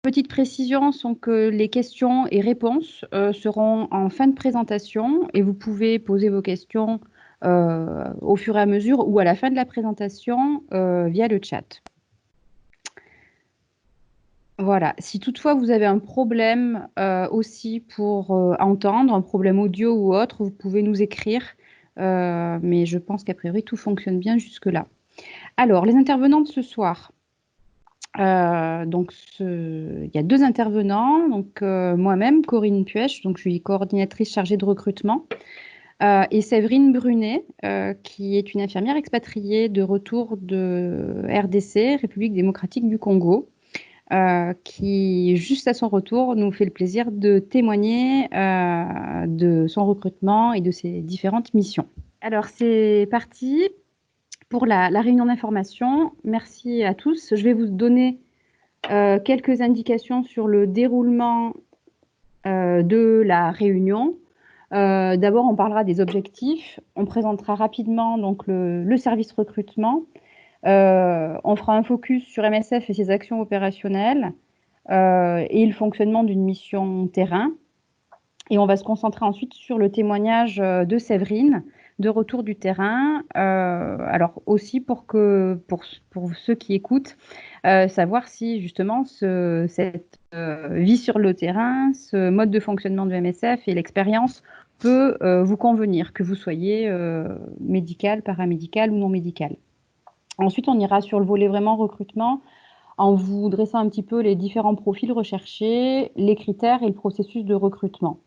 Petites précisions sont que les questions et réponses seront en fin de présentation et vous pouvez poser vos questions au fur et à mesure ou à la fin de la présentation via le chat. Voilà. Si toutefois vous avez un problème aussi pour entendre, un problème audio ou autre, vous pouvez nous écrire. Mais je pense qu'a priori tout fonctionne bien jusque-là. Alors, les intervenants de ce soir. Il y a 2 intervenants, donc moi-même, Corinne Puech, donc je suis coordinatrice chargée de recrutement, et Séverine Brunet, qui est une infirmière expatriée de retour de RDC, République démocratique du Congo, qui, juste à son retour, nous fait le plaisir de témoigner de son recrutement et de ses différentes missions. Alors, c'est parti pour la réunion d'information. Merci à tous. Je vais vous donner quelques indications sur le déroulement de la réunion. D'abord, on parlera des objectifs. On présentera rapidement donc, le service recrutement. On fera un focus sur MSF et ses actions opérationnelles et le fonctionnement d'une mission terrain. Et on va se concentrer ensuite sur le témoignage de Séverine, de retour du terrain. Alors aussi pour ceux qui écoutent, savoir si justement cette vie sur le terrain, ce mode de fonctionnement de MSF et l'expérience peut vous convenir, que vous soyez médical, paramédical ou non médical. Ensuite, on ira sur le volet vraiment recrutement en vous dressant un petit peu les différents profils recherchés, les critères et le processus de recrutement.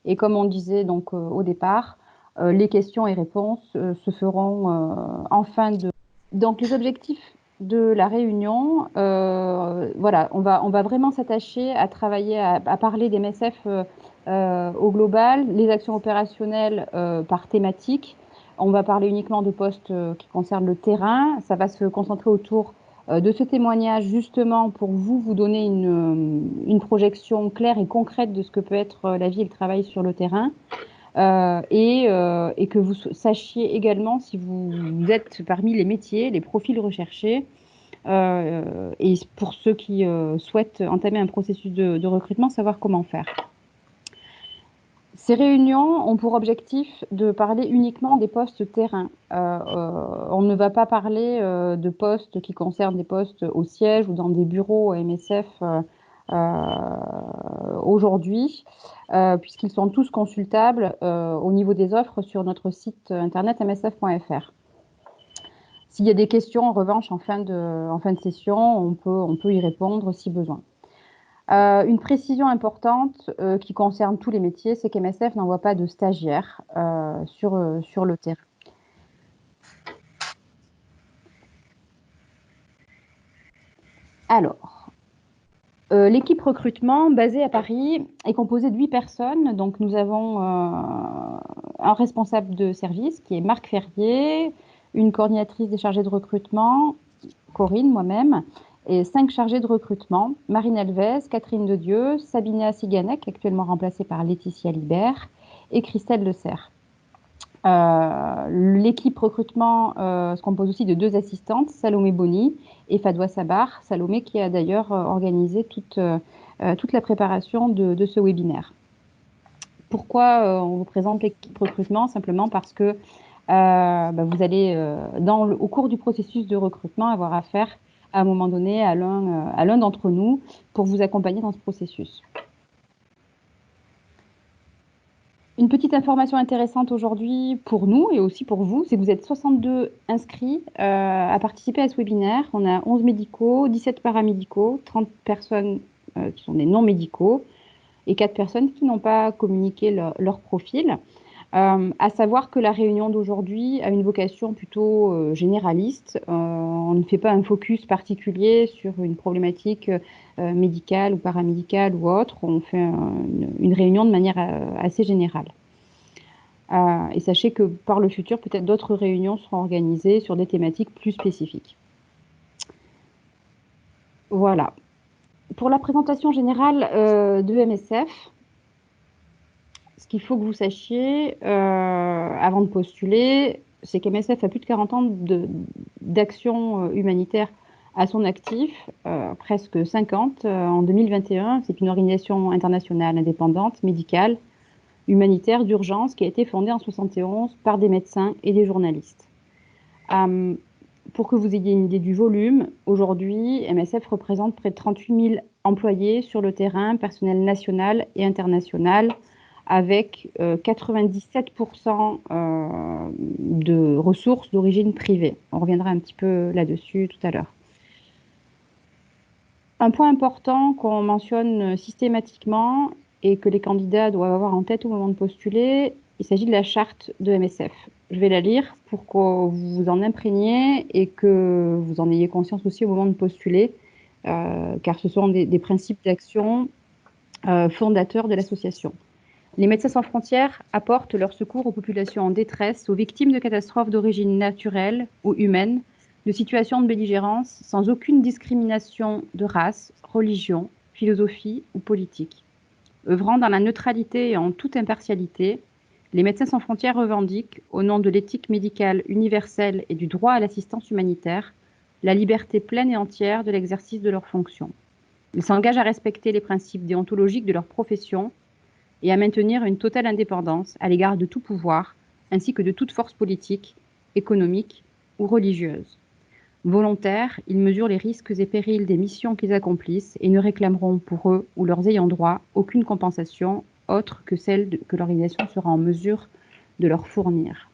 Et comme on disait donc au départ, les questions et réponses se feront en fin de... Donc les objectifs de la réunion, voilà, on va vraiment s'attacher à travailler, à parler des MSF au global, les actions opérationnelles par thématique. On va parler uniquement de postes qui concernent le terrain. Ça va se concentrer autour de ce témoignage justement pour vous donner une projection claire et concrète de ce que peut être la vie et le travail sur le terrain. Et que vous sachiez également si vous êtes parmi les métiers, les profils recherchés. Et pour ceux qui souhaitent entamer un processus de recrutement, savoir comment faire. Ces réunions ont pour objectif de parler uniquement des postes terrain. On ne va pas parler de postes qui concernent des postes au siège ou dans des bureaux à MSF aujourd'hui, puisqu'ils sont tous consultables au niveau des offres sur notre site internet msf.fr. S'il y a des questions, en revanche, en fin de session, on peut y répondre si besoin. Une précision importante qui concerne tous les métiers, c'est qu'MSF n'envoie pas de stagiaires sur le terrain. Alors, l'équipe recrutement basée à Paris est composée de 8 personnes. Donc, nous avons un responsable de service qui est Marc Ferrier, une coordinatrice des chargés de recrutement, Corinne, moi-même, et 5 chargés de recrutement, Marine Alves, Catherine Dedieu, Sabina Siganek, actuellement remplacée par Laetitia Libert, et Christelle Le Serre. L'équipe recrutement se compose aussi de 2 assistantes, Salomé Boni et Fadwa Sabar. Salomé qui a d'ailleurs organisé toute la préparation de ce webinaire. Pourquoi on vous présente l'équipe recrutement? Simplement parce que vous allez, au cours du processus de recrutement, avoir affaire à un moment donné à l'un d'entre nous pour vous accompagner dans ce processus. Une petite information intéressante aujourd'hui pour nous et aussi pour vous, c'est que vous êtes 62 inscrits à participer à ce webinaire. On a 11 médicaux, 17 paramédicaux, 30 personnes qui sont des non-médicaux et 4 personnes qui n'ont pas communiqué leur profil. À savoir que la réunion d'aujourd'hui a une vocation plutôt généraliste. On ne fait pas un focus particulier sur une problématique médicale ou paramédicale ou autre. On fait une réunion de manière assez générale. Et sachez que par le futur, peut-être d'autres réunions seront organisées sur des thématiques plus spécifiques. Voilà. Pour la présentation générale de MSF, ce qu'il faut que vous sachiez avant de postuler, c'est qu'MSF a plus de 40 ans d'action humanitaire à son actif, presque 50 en 2021. C'est une organisation internationale indépendante, médicale, humanitaire d'urgence qui a été fondée en 71 par des médecins et des journalistes. Pour que vous ayez une idée du volume, aujourd'hui, MSF représente près de 38 000 employés sur le terrain, personnel national et international, avec 97% de ressources d'origine privée. On reviendra un petit peu là-dessus tout à l'heure. Un point important qu'on mentionne systématiquement et que les candidats doivent avoir en tête au moment de postuler, il s'agit de la charte de MSF. Je vais la lire pour que vous vous en imprégniez et que vous en ayez conscience aussi au moment de postuler, car ce sont des principes d'action fondateurs de l'association. Les Médecins sans frontières apportent leur secours aux populations en détresse, aux victimes de catastrophes d'origine naturelle ou humaine, de situations de belligérance, sans aucune discrimination de race, religion, philosophie ou politique. Œuvrant dans la neutralité et en toute impartialité, les Médecins sans frontières revendiquent, au nom de l'éthique médicale universelle et du droit à l'assistance humanitaire, la liberté pleine et entière de l'exercice de leurs fonctions. Ils s'engagent à respecter les principes déontologiques de leur profession et à maintenir une totale indépendance à l'égard de tout pouvoir, ainsi que de toute force politique, économique ou religieuse. Volontaires, ils mesurent les risques et périls des missions qu'ils accomplissent et ne réclameront pour eux ou leurs ayants droit aucune compensation autre que celle que l'organisation sera en mesure de leur fournir.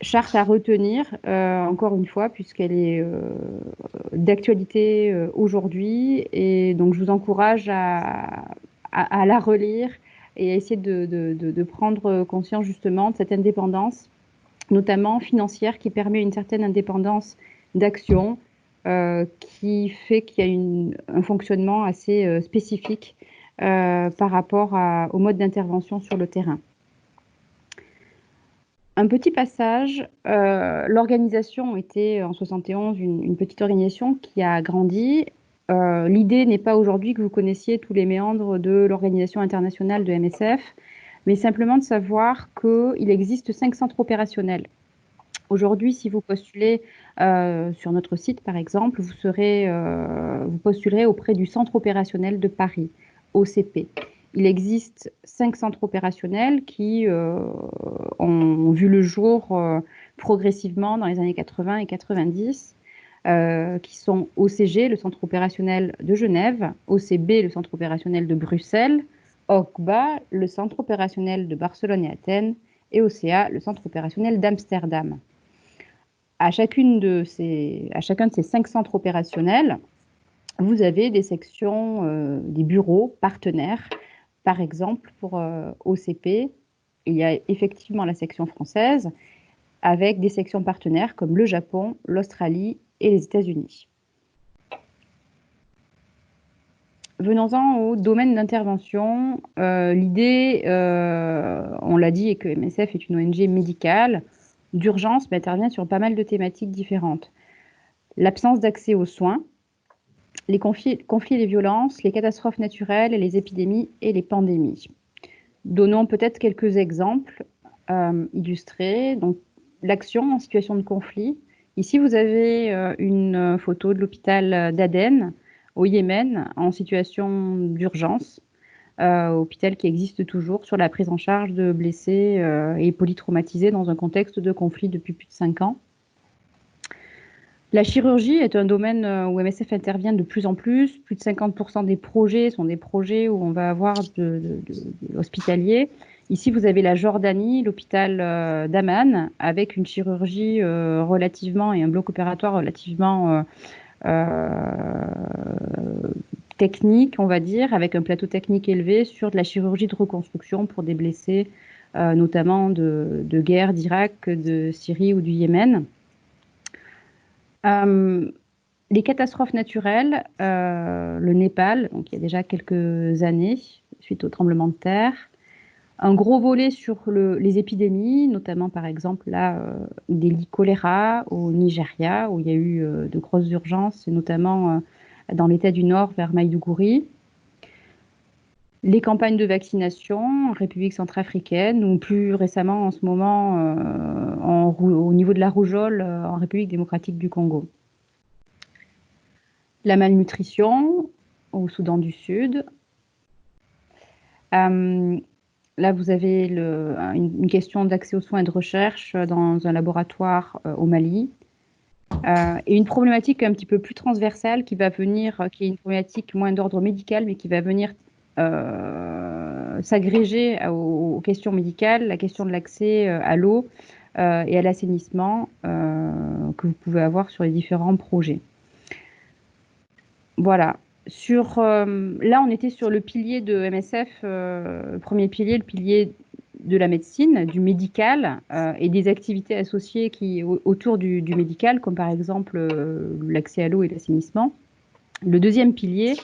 Charte à retenir, encore une fois, puisqu'elle est d'actualité aujourd'hui, et donc je vous encourage à la relire et à essayer de prendre conscience justement de cette indépendance, notamment financière, qui permet une certaine indépendance d'action, qui fait qu'il y a un fonctionnement assez spécifique par rapport au mode d'intervention sur le terrain. Un petit passage, l'organisation était en 71 une petite organisation qui a grandi. L'idée n'est pas aujourd'hui que vous connaissiez tous les méandres de l'organisation internationale de MSF, mais simplement de savoir qu'il existe 5 centres opérationnels. Aujourd'hui, si vous postulez sur notre site, par exemple, vous postulerez auprès du Centre opérationnel de Paris, OCP. Il existe 5 centres opérationnels qui ont vu le jour progressivement dans les années 80 et 90, qui sont OCG, le centre opérationnel de Genève, OCB, le centre opérationnel de Bruxelles, OCBA, le centre opérationnel de Barcelone et Athènes, et OCA, le centre opérationnel d'Amsterdam. À chacun de ces 5 centres opérationnels, vous avez des sections, des bureaux partenaires. Par exemple, pour OCP, il y a effectivement la section française avec des sections partenaires comme le Japon, l'Australie et les États-Unis. Venons-en au domaine d'intervention. L'idée, on l'a dit, est que MSF est une ONG médicale d'urgence, mais intervient sur pas mal de thématiques différentes. L'absence d'accès aux soins, les conflits et les violences, les catastrophes naturelles, les épidémies et les pandémies. Donnons peut-être quelques exemples illustrés. Donc, l'action en situation de conflit. Ici, vous avez une photo de l'hôpital d'Aden, au Yémen, en situation d'urgence. Hôpital qui existe toujours sur la prise en charge de blessés et polytraumatisés dans un contexte de conflit depuis plus de 5 ans. La chirurgie est un domaine où MSF intervient de plus en plus. Plus de 50% des projets sont des projets où on va avoir de l'hospitalier. Ici, vous avez la Jordanie, l'hôpital d'Amman, avec une chirurgie relativement et un bloc opératoire relativement technique, on va dire, avec un plateau technique élevé sur de la chirurgie de reconstruction pour des blessés, notamment de guerre d'Irak, de Syrie ou du Yémen. Les catastrophes naturelles, le Népal, donc il y a déjà quelques années, suite au tremblement de terre. Un gros volet sur les épidémies, notamment par exemple là, des lits choléra au Nigeria, où il y a eu de grosses urgences, et notamment dans l'État du Nord vers Maïdougouri. Les campagnes de vaccination en République centrafricaine, ou plus récemment en ce moment au niveau de la rougeole en République démocratique du Congo. la malnutrition au Soudan du Sud. Là, vous avez une question d'accès aux soins et de recherche dans un laboratoire au Mali. Et une problématique un petit peu plus transversale qui va venir, qui est une problématique moins d'ordre médical, mais qui va venir s'agréger aux questions médicales, la question de l'accès à l'eau et à l'assainissement que vous pouvez avoir sur les différents projets. Voilà. Là, on était sur le pilier de MSF, premier pilier, le pilier de la médecine, du médical et des activités associées autour du médical, comme par exemple l'accès à l'eau et l'assainissement. Le deuxième pilier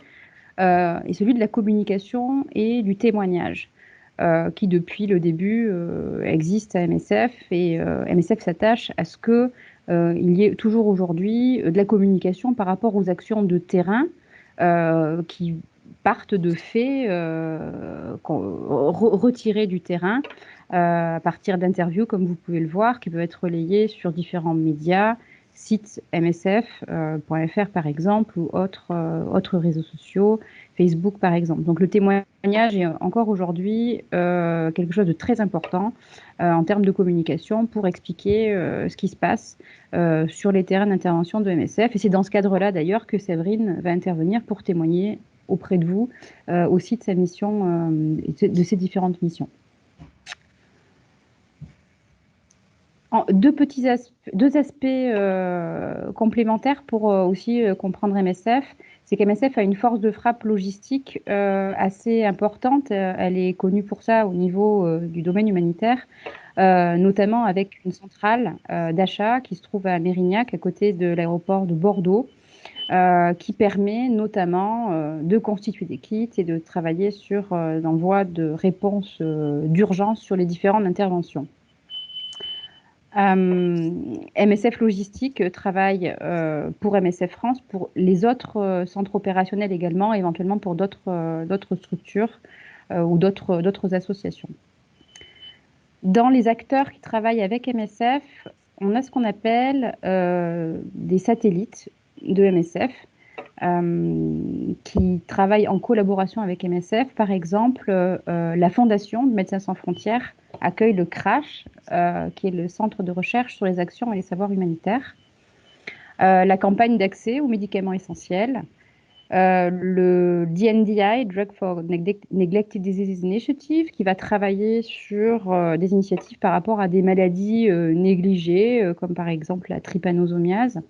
est celui de la communication et du témoignage, qui depuis le début existe à MSF, et MSF s'attache à ce qu'il y ait toujours aujourd'hui de la communication par rapport aux actions de terrain qui partent de faits retirés du terrain à partir d'interviews, comme vous pouvez le voir, qui peuvent être relayées sur différents médias, sites msf.fr par exemple, ou autres réseaux sociaux, Facebook par exemple. Donc le témoignage est encore aujourd'hui quelque chose de très important en termes de communication pour expliquer ce qui se passe sur les terrains d'intervention de MSF. Et c'est dans ce cadre-là d'ailleurs que Séverine va intervenir pour témoigner auprès de vous aussi de sa mission, de ses différentes missions. Deux aspects complémentaires pour aussi comprendre MSF. C'est qu'MSF a une force de frappe logistique assez importante. Elle est connue pour ça au niveau du domaine humanitaire, notamment avec une centrale d'achat qui se trouve à Mérignac, à côté de l'aéroport de Bordeaux, qui permet notamment de constituer des kits et de travailler sur l'envoi de réponses d'urgence sur les différentes interventions. MSF Logistique travaille pour MSF France, pour les autres centres opérationnels également, éventuellement pour d'autres structures ou d'autres associations. Dans les acteurs qui travaillent avec MSF, on a ce qu'on appelle des satellites de MSF qui travaillent en collaboration avec MSF. Par exemple, la Fondation de Médecins sans frontières accueille le CRASH, qui est le Centre de recherche sur les actions et les savoirs humanitaires, la campagne d'accès aux médicaments essentiels, le DNDi, Drug for Neglected Diseases Initiative, qui va travailler sur des initiatives par rapport à des maladies négligées, comme par exemple la trypanosomiase,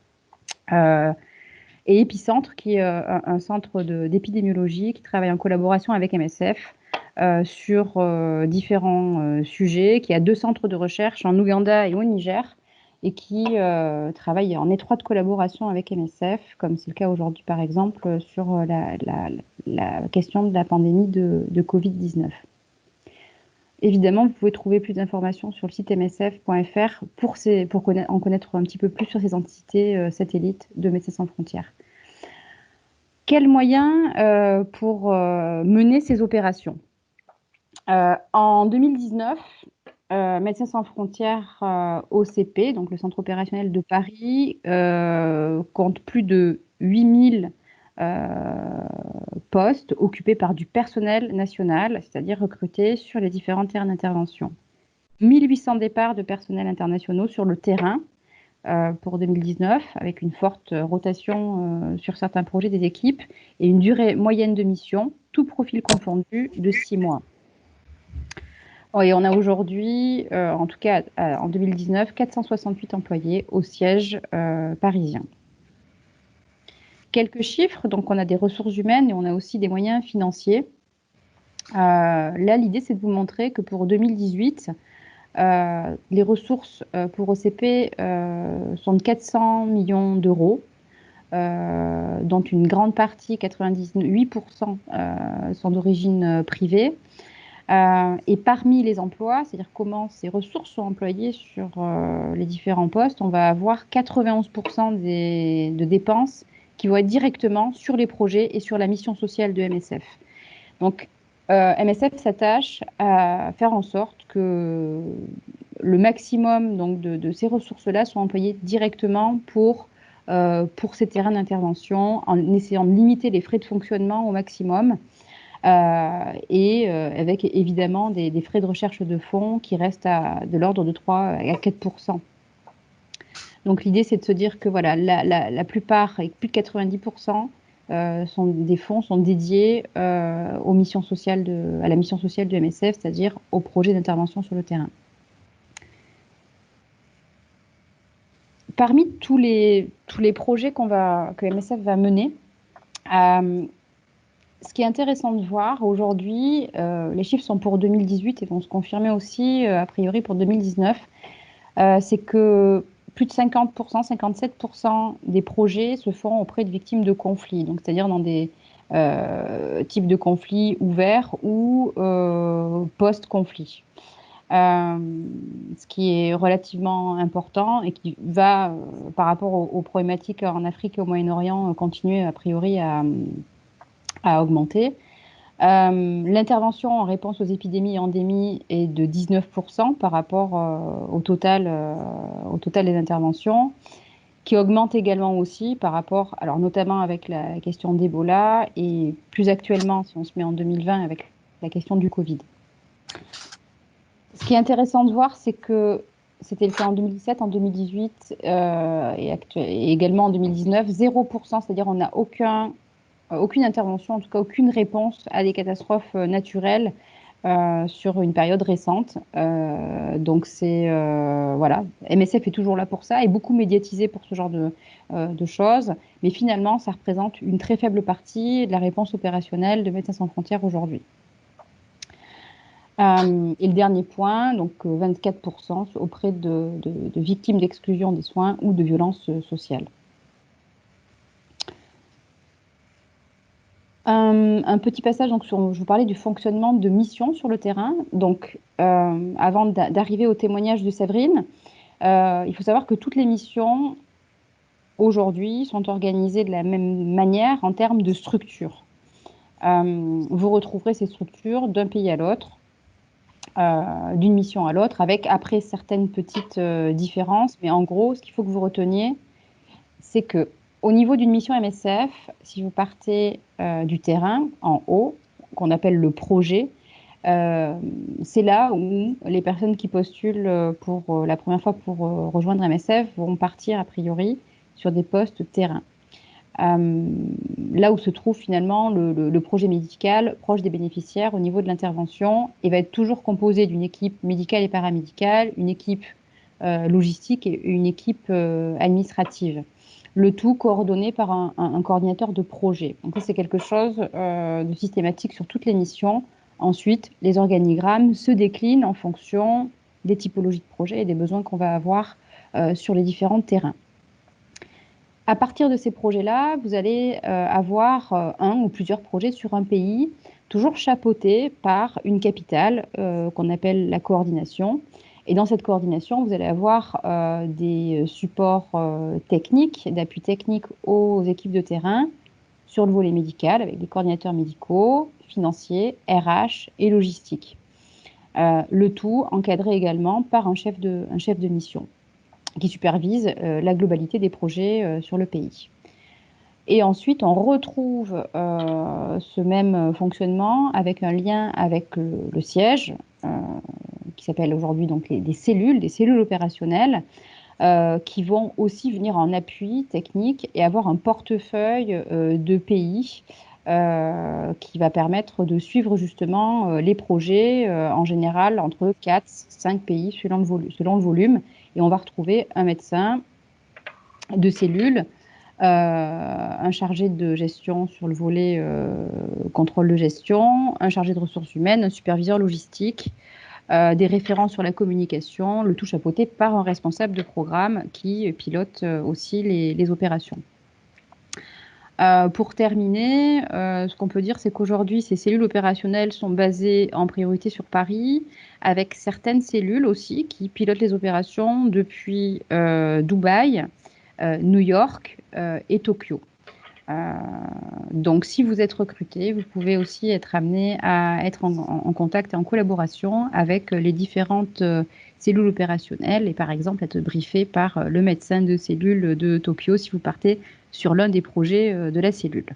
et Épicentre, qui est un centre d'épidémiologie qui travaille en collaboration avec MSF sur différents sujets, qui a 2 centres de recherche en Ouganda et au Niger, et qui travaille en étroite collaboration avec MSF, comme c'est le cas aujourd'hui par exemple sur la question de la pandémie de Covid-19. Évidemment, vous pouvez trouver plus d'informations sur le site msf.fr pour en connaître un petit peu plus sur ces entités satellites de Médecins sans frontières. Quels moyens pour mener ces opérations? En 2019, Médecins sans frontières OCP, donc le centre opérationnel de Paris, compte plus de 8000 postes occupés par du personnel national, c'est-à-dire recrutés sur les différents terrains d'intervention. 1800 départs de personnels internationaux sur le terrain pour 2019, avec une forte rotation sur certains projets des équipes et une durée moyenne de mission, tout profil confondu, de 6 mois. Et on a aujourd'hui, en tout cas en 2019, 468 employés au siège parisien. Quelques chiffres, donc on a des ressources humaines et on a aussi des moyens financiers. Là, l'idée, c'est de vous montrer que pour 2018, les ressources pour OCP sont de 400 millions d'euros, dont une grande partie, 98%, sont d'origine privée. Et parmi les emplois, c'est-à-dire comment ces ressources sont employées sur les différents postes, on va avoir 91% de dépenses qui vont être directement sur les projets et sur la mission sociale de MSF. Donc, MSF s'attache à faire en sorte que le maximum donc, de ces ressources-là soient employées directement pour pour ces terrains d'intervention, en essayant de limiter les frais de fonctionnement au maximum. Avec évidemment des frais de recherche de fonds qui restent de l'ordre de 3 à 4%. Donc l'idée, c'est de se dire que voilà, la plupart, et plus de 90%, des fonds sont dédiés aux missions sociales à la mission sociale de MSF, c'est-à-dire aux projets d'intervention sur le terrain. Parmi tous les projets que MSF va mener, ce qui est intéressant de voir aujourd'hui, les chiffres sont pour 2018 et vont se confirmer aussi a priori pour 2019, c'est que plus de 50%, 57% des projets se font auprès de victimes de conflits, donc c'est-à-dire dans des types de conflits ouverts ou post-conflit. Ce qui est relativement important et qui va, par rapport aux problématiques en Afrique et au Moyen-Orient, continuer a priori à augmenter. L'intervention en réponse aux épidémies et endémies est de 19% par rapport au total des interventions, qui augmente également aussi par rapport, alors notamment avec la question d'Ebola et plus actuellement, si on se met en 2020, avec la question du Covid. Ce qui est intéressant de voir, c'est que c'était le cas en 2017, en 2018 et également en 2019, 0%, c'est-à-dire on n'a aucune intervention, en tout cas aucune réponse à des catastrophes naturelles sur une période récente. Donc voilà, MSF est toujours là pour ça et beaucoup médiatisé pour ce genre de choses, mais finalement ça représente une très faible partie de la réponse opérationnelle de Médecins sans frontières aujourd'hui. Et le dernier point, donc 24% auprès de victimes d'exclusion des soins ou de violences sociales. Un petit passage, donc, je vous parlais du fonctionnement de missions sur le terrain. Donc, avant d'arriver au témoignage de Séverine, il faut savoir que toutes les missions, aujourd'hui, sont organisées de la même manière en termes de structure. Vous retrouverez ces structures d'un pays à l'autre, d'une mission à l'autre, avec après certaines petites différences. Mais en gros, ce qu'il faut que vous reteniez, c'est que au niveau d'une mission MSF, si vous partez du terrain en haut, qu'on appelle le projet, c'est là où les personnes qui postulent pour la première fois pour rejoindre MSF vont partir a priori sur des postes terrain. Là où se trouve finalement le projet médical proche des bénéficiaires au niveau de l'intervention et va être toujours composé d'une équipe médicale et paramédicale, une équipe logistique et une équipe administrative. Le tout coordonné par un coordinateur de projet. Donc ça, c'est quelque chose de systématique sur toutes les missions. Ensuite, les organigrammes se déclinent en fonction des typologies de projets et des besoins qu'on va avoir sur les différents terrains. À partir de ces projets-là, vous allez avoir un ou plusieurs projets sur un pays, toujours chapeautés par une capitale qu'on appelle la coordination. Et dans cette coordination, vous allez avoir des supports techniques, d'appui technique aux équipes de terrain sur le volet médical, avec des coordinateurs médicaux, financiers, RH et logistique. Le tout encadré également par un chef de mission qui supervise la globalité des projets sur le pays. Et ensuite, on retrouve ce même fonctionnement avec un lien avec le siège, qui s'appelle aujourd'hui donc des cellules opérationnelles, qui vont aussi venir en appui technique et avoir un portefeuille de pays qui va permettre de suivre justement les projets, en général entre 4-5 pays selon le volume. Et on va retrouver un médecin de cellule, un chargé de gestion sur le volet contrôle de gestion, un chargé de ressources humaines, un superviseur logistique, des référents sur la communication, le tout chapeauté par un responsable de programme qui pilote aussi les opérations. Pour terminer, ce qu'on peut dire, c'est qu'aujourd'hui, ces cellules opérationnelles sont basées en priorité sur Paris, avec certaines cellules aussi qui pilotent les opérations depuis Dubaï, New York et Tokyo. Euh, donc, si vous êtes recruté, vous pouvez aussi être amené à être en contact et en collaboration avec les différentes cellules opérationnelles et par exemple être briefé par le médecin de cellule de Tokyo si vous partez sur l'un des projets de la cellule.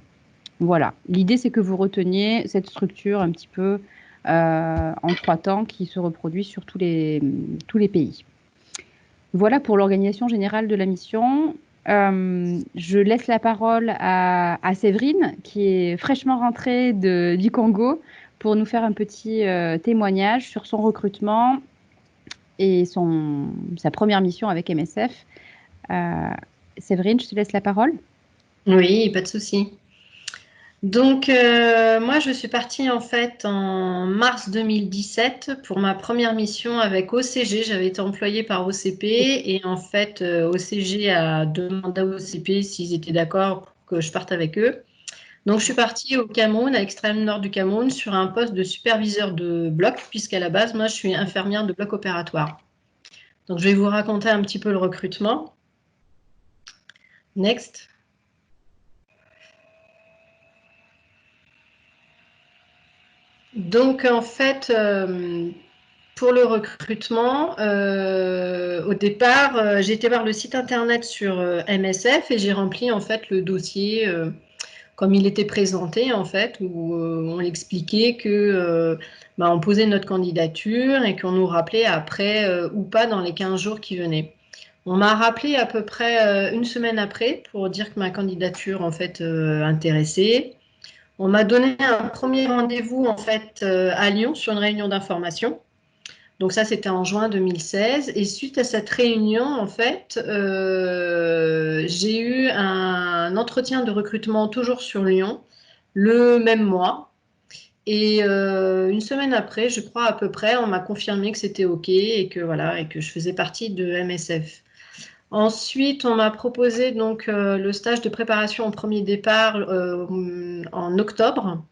Voilà, l'idée c'est que vous reteniez cette structure un petit peu en 3 temps qui se reproduit sur tous les pays. Voilà pour l'organisation générale de la mission. Je laisse la parole à Séverine, qui est fraîchement rentrée du Congo, pour nous faire un petit témoignage sur son recrutement et sa première mission avec MSF. Euh, Séverine, je te laisse la parole. Oui, pas de souci. Donc, moi, je suis partie en fait en mars 2017 pour ma première mission avec OCG. J'avais été employée par OCP et en fait, OCG a demandé à OCP s'ils étaient d'accord pour que je parte avec eux. Donc, je suis partie au Cameroun, à l'extrême nord du Cameroun, sur un poste de superviseur de bloc, puisqu'à la base, moi, je suis infirmière de bloc opératoire. Donc, je vais vous raconter un petit peu le recrutement. Next. Donc, en fait, pour le recrutement, au départ, j'ai été voir le site internet sur MSF et j'ai rempli en fait le dossier comme il était présenté en fait, où on expliquait que on posait notre candidature et qu'on nous rappelait après ou pas dans les 15 jours qui venaient. On m'a rappelé à peu près une semaine après pour dire que ma candidature en fait intéressait. On m'a donné un premier rendez-vous en fait à Lyon sur une réunion d'information. Donc ça, c'était en juin 2016. Et suite à cette réunion, en fait, j'ai eu un entretien de recrutement toujours sur Lyon, le même mois. Et une semaine après, je crois à peu près, on m'a confirmé que c'était OK et que voilà, et que je faisais partie de MSF. Ensuite, on m'a proposé donc le stage de préparation au premier départ en octobre,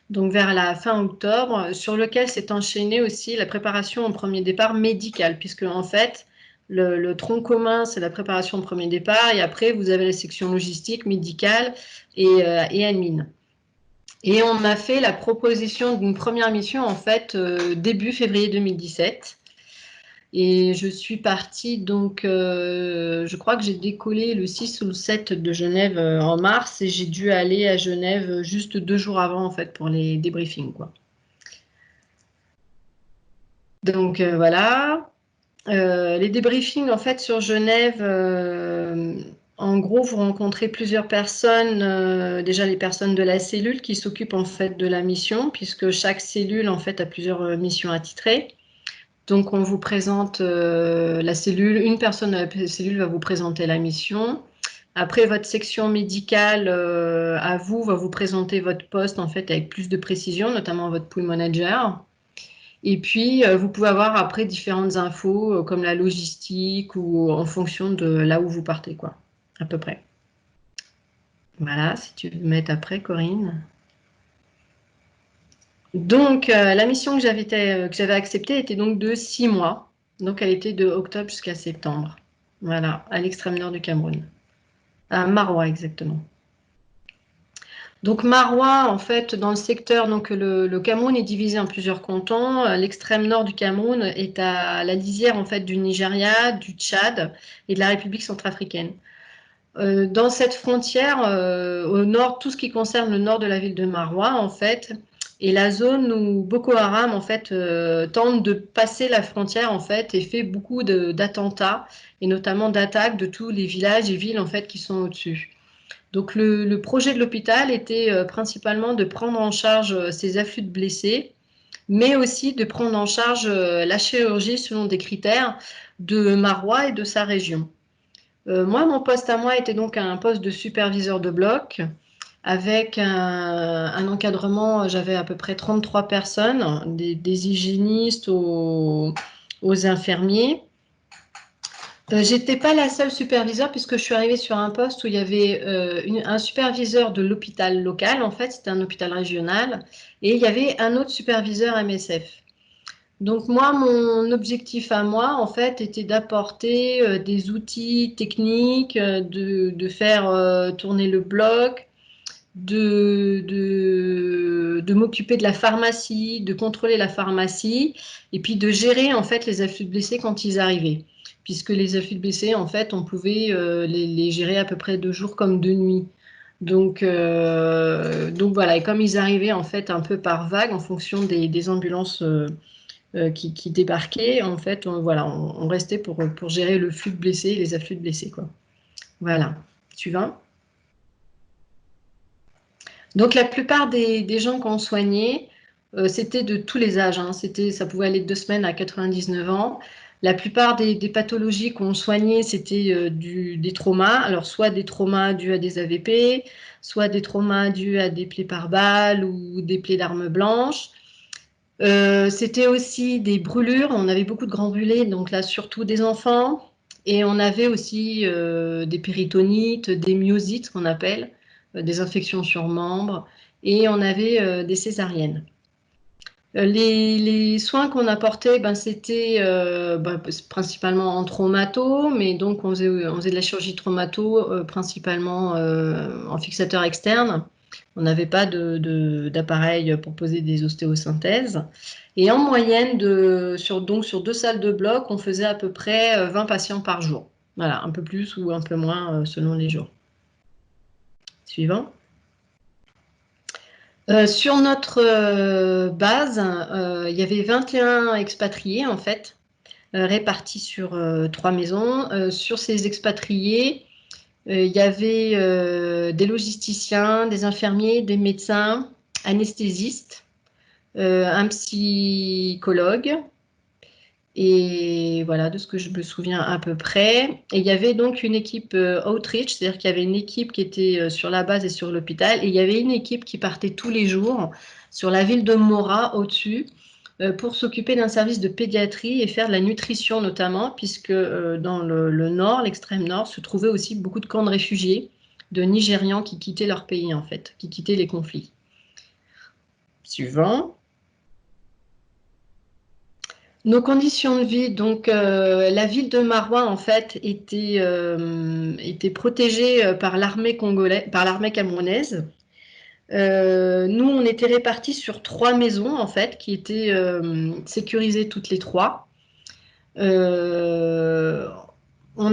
donc vers la fin octobre, sur lequel s'est enchaînée aussi la préparation au premier départ médical, puisque en fait, le tronc commun, c'est la préparation au premier départ, et après, vous avez la section logistique, médicale et admin. Et on m'a fait la proposition d'une première mission, en fait, début février 2017. Et je suis partie, donc, je crois que j'ai décollé le 6 ou le 7 de Genève en mars et j'ai dû aller à Genève juste 2 jours avant, en fait, pour les débriefings, quoi. Donc, voilà. Les débriefings, en fait, sur Genève, en gros, vous rencontrez plusieurs personnes, déjà les personnes de la cellule qui s'occupent, en fait, de la mission, puisque chaque cellule, en fait, a plusieurs missions attitrées. Donc, on vous présente la cellule. Une personne de la cellule va vous présenter la mission. Après, votre section médicale à vous va vous présenter votre poste en fait avec plus de précision, notamment votre pool manager. Et puis, vous pouvez avoir après différentes infos comme la logistique ou en fonction de là où vous partez, quoi, à peu près. Voilà, si tu veux mettre après, Corinne. Donc, la mission que j'avais acceptée était donc de 6 mois. Donc, elle était de octobre jusqu'à septembre. Voilà, à l'extrême nord du Cameroun. À Maroua, exactement. Donc, Maroua, en fait, dans le secteur, donc le Cameroun est divisé en plusieurs cantons. L'extrême nord du Cameroun est à la lisière, en fait, du Nigeria, du Tchad et de la République centrafricaine. Dans cette frontière, au nord, tout ce qui concerne le nord de la ville de Maroua, en fait, est la zone où Boko Haram, en fait, tente de passer la frontière, en fait, et fait beaucoup d'attentats, et notamment d'attaques de tous les villages et villes, en fait, qui sont au-dessus. Donc, le projet de l'hôpital était principalement de prendre en charge ces afflux de blessés, mais aussi de prendre en charge la chirurgie selon des critères de Maroua et de sa région. Moi, mon poste à moi était donc un poste de superviseur de bloc avec un encadrement, j'avais à peu près 33 personnes, des hygiénistes aux infirmiers. J'étais pas la seule superviseure puisque je suis arrivée sur un poste où il y avait un superviseur de l'hôpital local, en fait, c'était un hôpital régional, et il y avait un autre superviseur MSF. Donc moi, mon objectif à moi, en fait, était d'apporter des outils techniques, de faire tourner le bloc, de m'occuper de la pharmacie, de contrôler la pharmacie, et puis de gérer en fait les afflux de blessés quand ils arrivaient. Puisque les afflux de blessés, en fait, on pouvait les gérer à peu près 2 jours comme 2 nuits. Donc voilà, et comme ils arrivaient en fait un peu par vague en fonction des ambulances qui débarquaient, en fait, voilà, on restait pour gérer le flux de blessés et les afflux de blessés, quoi. Voilà. Suivant. Donc la plupart des gens qu'on soignait, c'était de tous les âges, hein. Ça pouvait aller de 2 semaines à 99 ans. La plupart des pathologies qu'on soignait, c'était des traumas. Alors soit des traumas dus à des AVP, soit des traumas dus à des plaies par balle ou des plaies d'armes blanches. C'était aussi des brûlures. On avait beaucoup de grands brûlés, donc là surtout des enfants. Et on avait aussi des péritonites, des myosites qu'on appelle, des infections sur membres. Et on avait des césariennes. Les soins qu'on apportait, ben, c'était principalement en traumato, mais donc on faisait de la chirurgie traumato principalement en fixateur externe. On n'avait pas d'appareil pour poser des ostéosynthèses. Et en moyenne, sur 2 salles de bloc, on faisait à peu près 20 patients par jour. Voilà, un peu plus ou un peu moins selon les jours. Suivant. Sur notre base, il y avait 21 expatriés en fait, répartis sur 3 maisons. Sur ces expatriés, il y avait des logisticiens, des infirmiers, des médecins, anesthésistes, un psychologue, et voilà, de ce que je me souviens à peu près. Et il y avait donc une équipe outreach, c'est-à-dire qu'il y avait une équipe qui était sur la base et sur l'hôpital, et il y avait une équipe qui partait tous les jours sur la ville de Mora, au-dessus, pour s'occuper d'un service de pédiatrie et faire de la nutrition notamment, puisque dans le nord, l'extrême nord, se trouvaient aussi beaucoup de camps de réfugiés, de Nigérians qui quittaient leur pays en fait, qui quittaient les conflits. Suivant. Nos conditions de vie, donc la ville de Maroua en fait était protégée par l'armée congolaise, par l'armée camerounaise. Nous, on était répartis sur 3 maisons en fait qui étaient sécurisées toutes les 3. On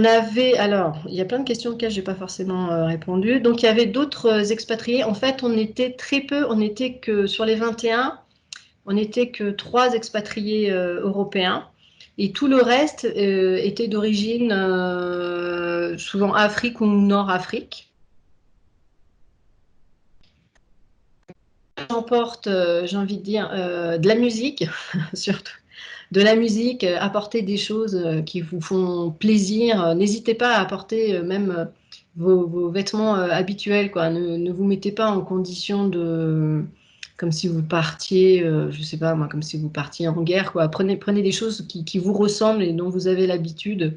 avait, alors, il y a plein de questions auxquelles je n'ai pas forcément répondu. Donc, il y avait d'autres expatriés. En fait, on était très peu, on n'était que sur les 21. On n'était que 3 expatriés européens et tout le reste était d'origine souvent Afrique ou Nord-Afrique. J'emporte, j'ai envie de dire, de la musique, surtout. De la musique, apporter des choses qui vous font plaisir. N'hésitez pas à apporter même vos vêtements habituels, quoi. Ne vous mettez pas en condition de comme si vous partiez, je sais pas moi, comme si vous partiez en guerre, quoi. Prenez des choses qui vous ressemblent et dont vous avez l'habitude,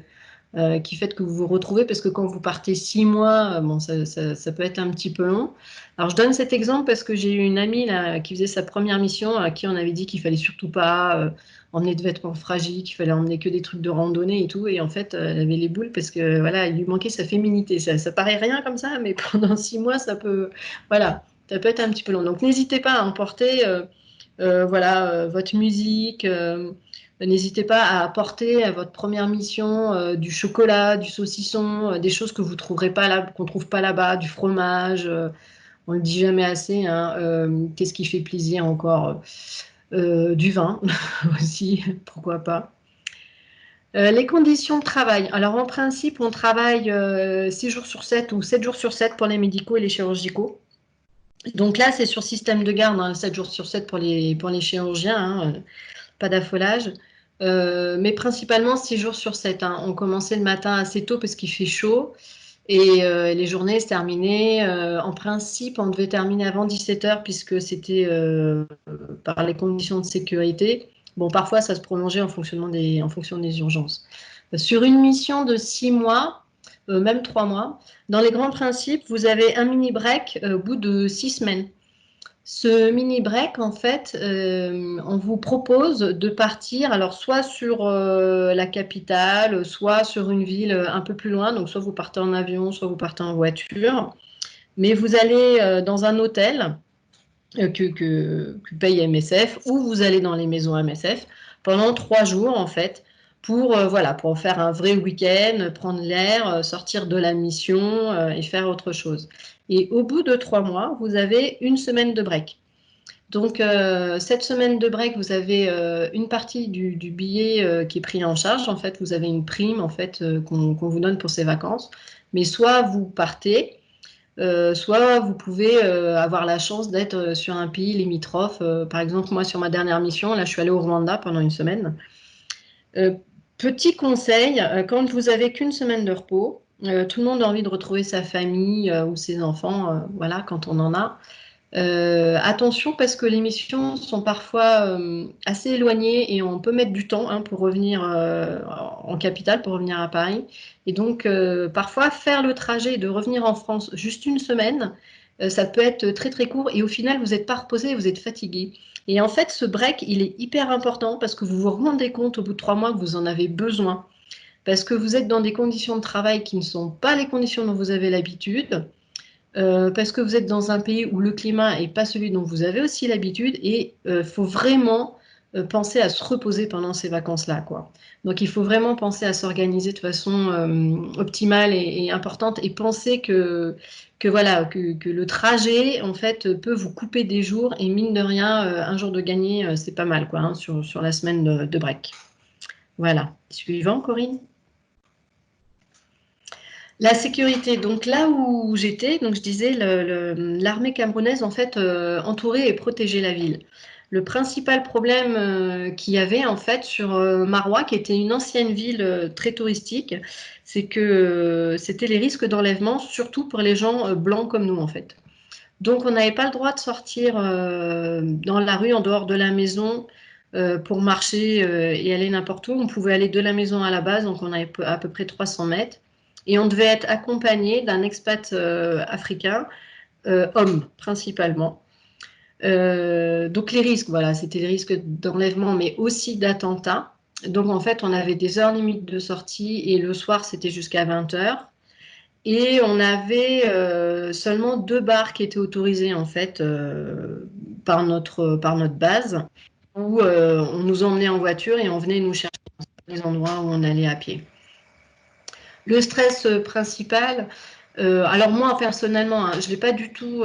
qui fait que vous vous retrouvez, parce que quand vous partez 6 mois, bon, ça peut être un petit peu long. Alors, je donne cet exemple parce que j'ai eu une amie là, qui faisait sa première mission, à qui on avait dit qu'il fallait surtout pas emmener de vêtements fragiles, qu'il fallait emmener que des trucs de randonnée et tout. Et en fait, elle avait les boules parce que voilà, il lui manquait sa féminité. Ça paraît rien comme ça, mais pendant 6 mois, voilà, ça peut être un petit peu long. Donc, n'hésitez pas à emporter voilà, votre musique. N'hésitez pas à apporter à votre première mission du chocolat, du saucisson, des choses que vous trouverez pas là, qu'on trouve pas là-bas, du fromage. On le dit jamais assez, hein. Qu'est-ce qui fait plaisir encore? Du vin aussi, pourquoi pas. Les conditions de travail. Alors en principe, on travaille 6 jours sur 7 ou 7 jours sur 7 pour les médicaux et les chirurgicaux. Donc là, c'est sur système de garde, hein, 7 jours sur 7 pour les chirurgiens, hein, pas d'affolage. Mais principalement 6 jours sur 7, hein. On commençait le matin assez tôt parce qu'il fait chaud. Et les journées se terminaient, en principe, on devait terminer avant 17 h puisque c'était par les conditions de sécurité. Bon, parfois, ça se prolongeait en fonction des urgences. Sur une mission de 6 mois, même 3 mois, dans les grands principes, vous avez un mini break au bout de 6 semaines. Ce mini break, en fait, on vous propose de partir, alors soit sur la capitale, soit sur une ville un peu plus loin, donc soit vous partez en avion, soit vous partez en voiture. mais vous allez dans un hôtel que paye MSF, ou vous allez dans les maisons MSF pendant 3 jours, en fait, voilà, pour faire un vrai week-end, prendre l'air, sortir de la mission et faire autre chose. Et au bout de 3 mois, vous avez une semaine de break. Donc, cette semaine de break, vous avez une partie du billet qui est pris en charge. En fait, vous avez une prime en fait, qu'on vous donne pour ces vacances. Mais soit vous partez, soit vous pouvez avoir la chance d'être sur un pays limitrophe. Par exemple, moi, sur ma dernière mission, là, je suis allée au Rwanda pendant une semaine. Petit conseil, quand vous avez qu'une semaine de repos, tout le monde a envie de retrouver sa famille ou ses enfants, voilà, quand on en a. Attention parce que les missions sont parfois assez éloignées et on peut mettre du temps pour revenir en capitale, pour revenir à Paris. Et donc, parfois, faire le trajet et de revenir en France juste une semaine, ça peut être très très court et au final, vous n'êtes pas reposé, vous êtes fatigué. Et en fait, ce break, il est hyper important parce que vous vous rendez compte au bout de 3 mois que vous en avez besoin. Parce que vous êtes dans des conditions de travail qui ne sont pas les conditions dont vous avez l'habitude. Parce que vous êtes dans un pays où le climat n'est pas celui dont vous avez aussi l'habitude et il faut vraiment penser à se reposer pendant ces vacances-là, quoi. Donc il faut vraiment penser à s'organiser de façon optimale et importante et penser voilà, que le trajet en fait peut vous couper des jours et mine de rien, un jour de gagné, c'est pas mal, quoi, sur la semaine de break. Voilà. Suivant, Corinne. La sécurité, donc là où j'étais, donc je disais, l'armée camerounaise en fait entourait et protégeait la ville. Le principal problème qu'il y avait en fait sur Maroua, qui était une ancienne ville très touristique, c'est que c'était les risques d'enlèvement, surtout pour les gens blancs comme nous en fait. Donc on n'avait pas le droit de sortir dans la rue en dehors de la maison pour marcher et aller n'importe où. On pouvait aller de la maison à la base, donc on avait à peu près 300 mètres. Et on devait être accompagné d'un expat africain, homme principalement. Donc les risques, voilà, c'était les risques d'enlèvement, mais aussi d'attentat. Donc en fait, on avait des heures limites de sortie et le soir, c'était jusqu'à 20 heures. Et on avait seulement 2 bars qui étaient autorisés en fait par notre base, où on nous emmenait en voiture et on venait nous chercher dans les endroits où on allait à pied. Le stress principal, alors moi personnellement, je ne l'ai pas du tout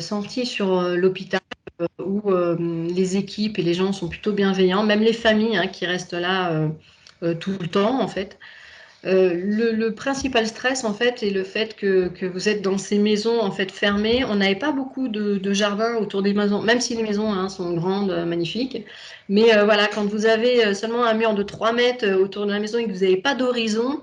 senti sur l'hôpital où les équipes et les gens sont plutôt bienveillants, même les familles qui restent là tout le temps en fait. Le principal stress en fait est le fait que vous êtes dans ces maisons en fait fermées. On n'avait pas beaucoup de jardins autour des maisons, même si les maisons sont grandes, magnifiques. Mais voilà, quand vous avez seulement un mur de 3 mètres autour de la maison et que vous n'avez pas d'horizon,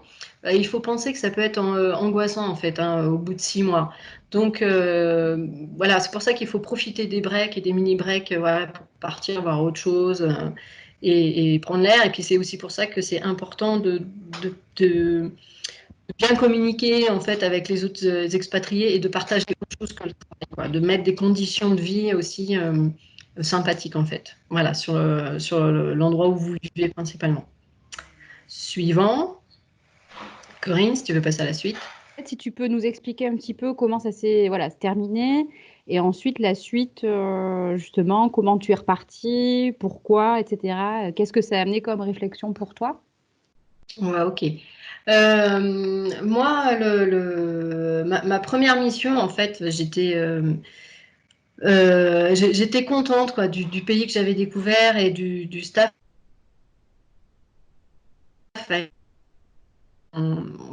il faut penser que ça peut être angoissant en fait au bout de 6 mois. Donc voilà, c'est pour ça qu'il faut profiter des breaks et des mini breaks voilà, pour partir voir autre chose. Et prendre l'air. Et puis c'est aussi pour ça que c'est important de bien communiquer en fait avec les autres expatriés et de partager autre chose que le travail, quoi, de mettre des conditions de vie aussi sympathiques en fait. Voilà, sur l'endroit où vous vivez principalement. Suivant. Corinne, si tu veux passer à la suite. Si tu peux nous expliquer un petit peu comment ça s'est voilà, se terminé et ensuite la suite, justement, comment tu es reparti, pourquoi, etc. Qu'est-ce que ça a amené comme réflexion pour toi? Ouais, ok. Moi, ma première mission, en fait, j'étais contente quoi, du pays que j'avais découvert et du staff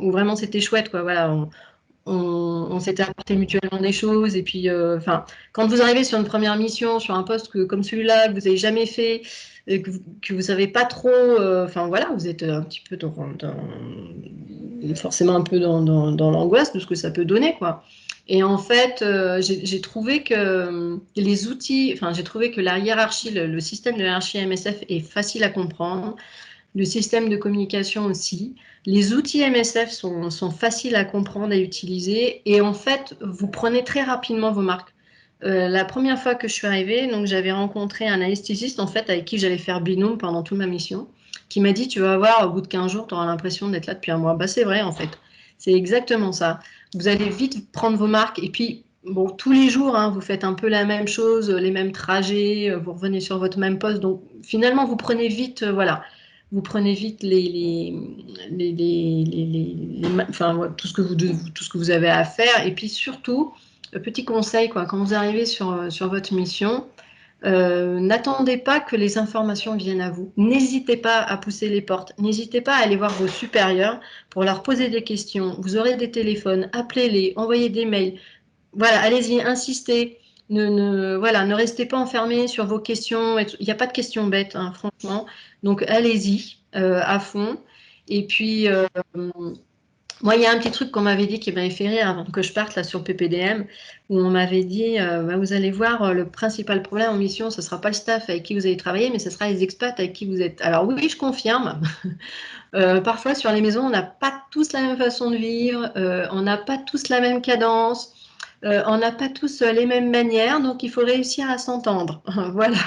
où vraiment c'était chouette. Quoi, voilà, on s'était apporté mutuellement des choses. Et puis, quand vous arrivez sur une première mission, sur un poste comme celui-là, que vous n'avez jamais fait, que vous ne savez pas trop, voilà, vous êtes un petit peu forcément un peu dans l'angoisse de ce que ça peut donner, quoi. Et en fait, j'ai trouvé que les outils, j'ai trouvé que la hiérarchie, le système de hiérarchie MSF est facile à comprendre, le système de communication aussi. Les outils MSF sont faciles à comprendre et utiliser. Et en fait, vous prenez très rapidement vos marques. La première fois que je suis arrivée, donc j'avais rencontré un anesthésiste en fait avec qui j'allais faire binôme pendant toute ma mission, qui m'a dit tu vas voir au bout de 15 jours, tu auras l'impression d'être là depuis un mois. Bah c'est vrai en fait, c'est exactement ça. vous allez vite prendre vos marques. Et puis, bon, tous les jours, hein, vous faites un peu la même chose, les mêmes trajets, vous revenez sur votre même poste. Donc, finalement, vous prenez vite, voilà, vous prenez vite enfin, tout ce que vous avez à faire. Et puis, surtout, petit conseil, quoi, quand vous arrivez sur votre mission, n'attendez pas que les informations viennent à vous. N'hésitez pas à pousser les portes. N'hésitez pas à aller voir vos supérieurs pour leur poser des questions. Vous aurez des téléphones, appelez-les, envoyez des mails. Voilà, allez-y, insistez. Voilà, ne restez pas enfermés sur vos questions. Il n'y a pas de questions bêtes, hein, franchement. Donc, allez-y à fond. Et puis, moi, il y a un petit truc qu'on m'avait dit qui m'avait fait rire avant que je parte là sur PPDM, où on m'avait dit, bah, vous allez voir, le principal problème en mission, ce ne sera pas le staff avec qui vous allez travailler, mais ce sera les expats avec qui vous êtes. Alors oui, je confirme. Parfois, sur les maisons, on n'a pas tous la même façon de vivre, on n'a pas tous la même cadence, on n'a pas tous les mêmes manières, donc il faut réussir à s'entendre. Voilà.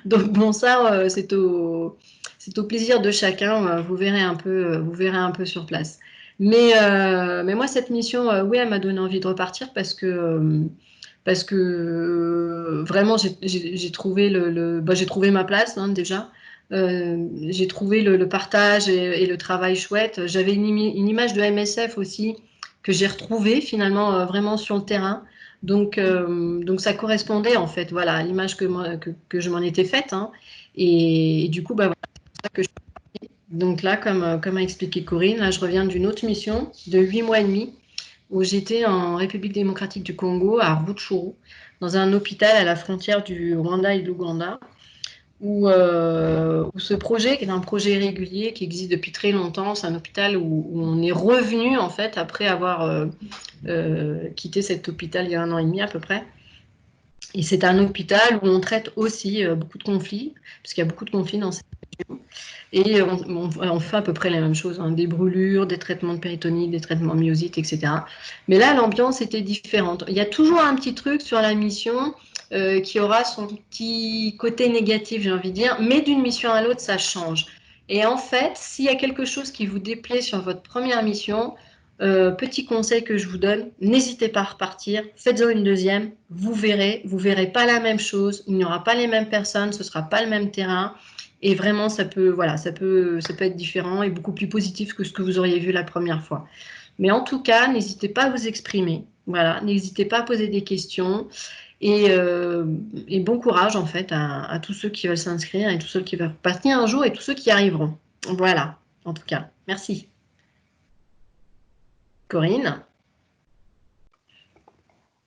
Donc bon, ça, c'est au plaisir de chacun. Vous verrez un peu sur place. Mais moi, cette mission, oui, elle m'a donné envie de repartir parce que vraiment, j'ai trouvé bah, j'ai trouvé ma place, hein, déjà. J'ai trouvé le partage et le travail chouette. J'avais une image de MSF aussi que j'ai retrouvée finalement vraiment sur le terrain. Donc ça correspondait en fait, voilà, à l'image que je m'en étais faite, hein. Et du coup, bah, voilà, c'est ça que donc là, comme a expliqué Corinne, là, je reviens d'une autre mission de 8 mois et demi où j'étais en République démocratique du Congo, à Rutshuru, dans un hôpital à la frontière du Rwanda et de l'Ouganda, où ce projet, qui est un projet régulier, qui existe depuis très longtemps, c'est un hôpital où on est revenu, en fait, après avoir quitté cet hôpital il y a 1 an et demi à peu près. Et c'est un hôpital où on traite aussi beaucoup de conflits, parce qu'il y a beaucoup de conflits dans cette région. Et on fait à peu près la même chose, hein, des brûlures, des traitements de péritonite, des traitements de myosite, etc. Mais là, l'ambiance était différente. Il y a toujours un petit truc sur la mission qui aura son petit côté négatif, j'ai envie de dire, mais d'une mission à l'autre, ça change. Et en fait, s'il y a quelque chose qui vous déplaît sur votre première mission, petit conseil que je vous donne, n'hésitez pas à repartir, faites-en une deuxième, vous verrez pas la même chose, il n'y aura pas les mêmes personnes, ce sera pas le même terrain. Et vraiment, voilà, ça peut être différent et beaucoup plus positif que ce que vous auriez vu la première fois. Mais en tout cas, n'hésitez pas à vous exprimer. Voilà, n'hésitez pas à poser des questions. Et bon courage, en fait, à tous ceux qui veulent s'inscrire et tous ceux qui veulent partir un jour et tous ceux qui arriveront. Voilà, en tout cas. Merci. Corinne?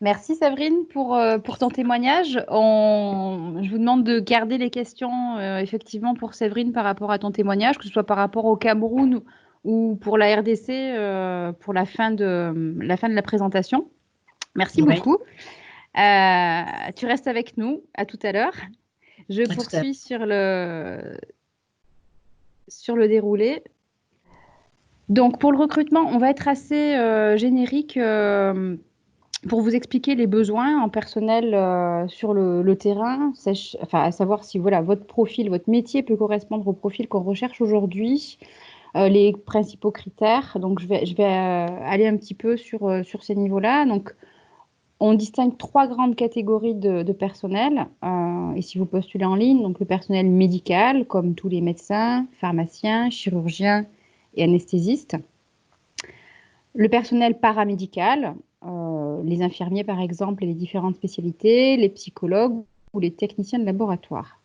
Merci Séverine pour ton témoignage. Je vous demande de garder les questions effectivement pour Séverine par rapport à ton témoignage, que ce soit par rapport au Cameroun ou pour la RDC pour la fin de la présentation. Merci Oui, beaucoup. Tu restes avec nous. À tout à l'heure. Je à tout à l'heure. poursuis sur le déroulé. Donc pour le recrutement, on va être assez générique. Pour vous expliquer les besoins en personnel sur le terrain, enfin, à savoir si voilà, votre profil, votre métier peut correspondre au profil qu'on recherche aujourd'hui, les principaux critères. Donc, je vais aller un petit peu sur ces niveaux-là. Donc, on distingue 3 grandes catégories de personnel. Et si vous postulez en ligne, donc le personnel médical, comme tous les médecins, pharmaciens, chirurgiens et anesthésistes. Le personnel paramédical, les infirmiers par exemple et les différentes spécialités, les psychologues ou les techniciens de laboratoire.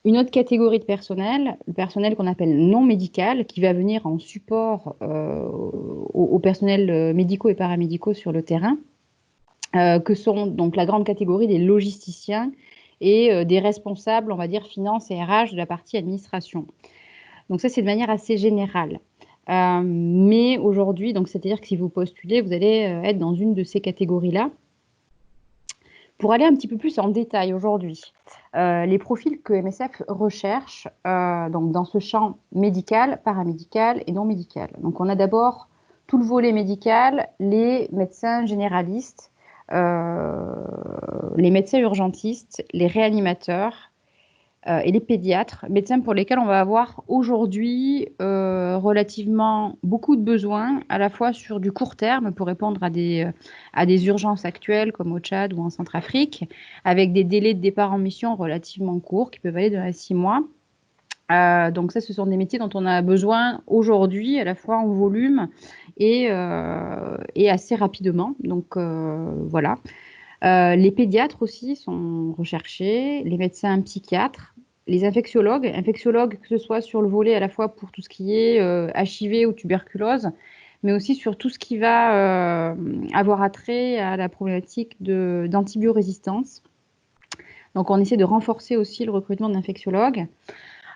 Une autre catégorie de personnel, le personnel qu'on appelle non médical, qui va venir en support aux personnels médicaux et paramédicaux sur le terrain, que sont donc la grande catégorie des logisticiens et des responsables, on va dire, finance et RH de la partie administration. Donc ça, c'est de manière assez générale. Mais aujourd'hui, donc c'est-à-dire que si vous postulez, vous allez être dans une de ces catégories-là. Pour aller un petit peu plus en détail aujourd'hui, les profils que MSF recherche donc dans ce champ médical, paramédical et non médical. Donc on a d'abord tout le volet médical, les médecins généralistes, les médecins urgentistes, les réanimateurs, et les pédiatres, médecins pour lesquels on va avoir aujourd'hui relativement beaucoup de besoins, à la fois sur du court terme pour répondre à des urgences actuelles comme au Tchad ou en Centrafrique, avec des délais de départ en mission relativement courts qui peuvent aller de 6 mois. Donc ça, ce sont des métiers dont on a besoin aujourd'hui, à la fois en volume et assez rapidement. Donc voilà. Les pédiatres aussi sont recherchés, les médecins psychiatres, les infectiologues, que ce soit sur le volet à la fois pour tout ce qui est HIV ou tuberculose, mais aussi sur tout ce qui va avoir attrait à la problématique d'antibiorésistance. Donc on essaie de renforcer aussi le recrutement d'infectiologues.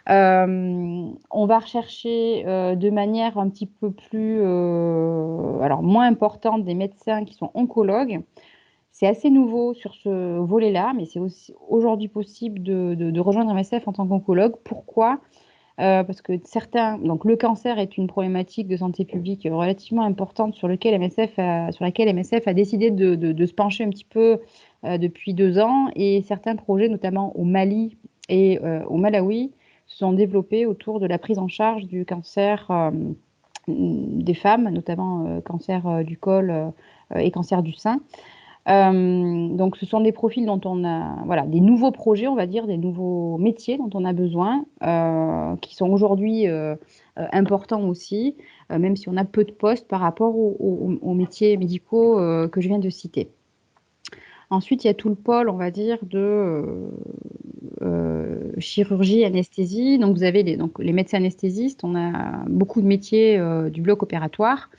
On va rechercher de manière un petit peu plus, alors moins importante, des médecins qui sont oncologues. C'est assez nouveau sur ce volet-là, mais c'est aussi aujourd'hui possible de rejoindre MSF en tant qu'oncologue. Pourquoi? Parce que donc le cancer est une problématique de santé publique relativement importante sur laquelle MSF a décidé de se pencher un petit peu depuis 2 ans. Et certains projets, notamment au Mali et au Malawi, se sont développés autour de la prise en charge du cancer des femmes, notamment cancer du col et cancer du sein. Donc, ce sont des profils dont on a, voilà, des nouveaux projets, on va dire, des nouveaux métiers dont on a besoin, qui sont aujourd'hui importants aussi, même si on a peu de postes par rapport aux métiers médicaux que je viens de citer. Ensuite, il y a tout le pôle, on va dire, de chirurgie, anesthésie. Donc, vous avez donc, les médecins anesthésistes, on a beaucoup de métiers du bloc opératoire.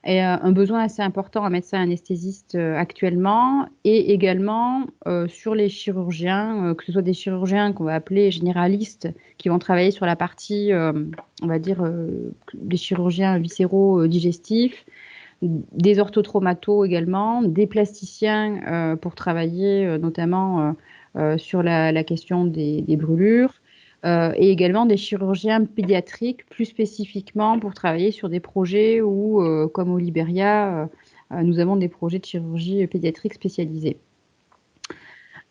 Et un besoin assez important en médecin anesthésiste actuellement, et également sur les chirurgiens, que ce soit des chirurgiens qu'on va appeler généralistes, qui vont travailler sur la partie, on va dire, des chirurgiens viscéraux digestifs, des orthotraumatos également, des plasticiens pour travailler notamment sur la question des brûlures, et également des chirurgiens pédiatriques, plus spécifiquement pour travailler sur des projets où, comme au Libéria, nous avons des projets de chirurgie pédiatrique spécialisés.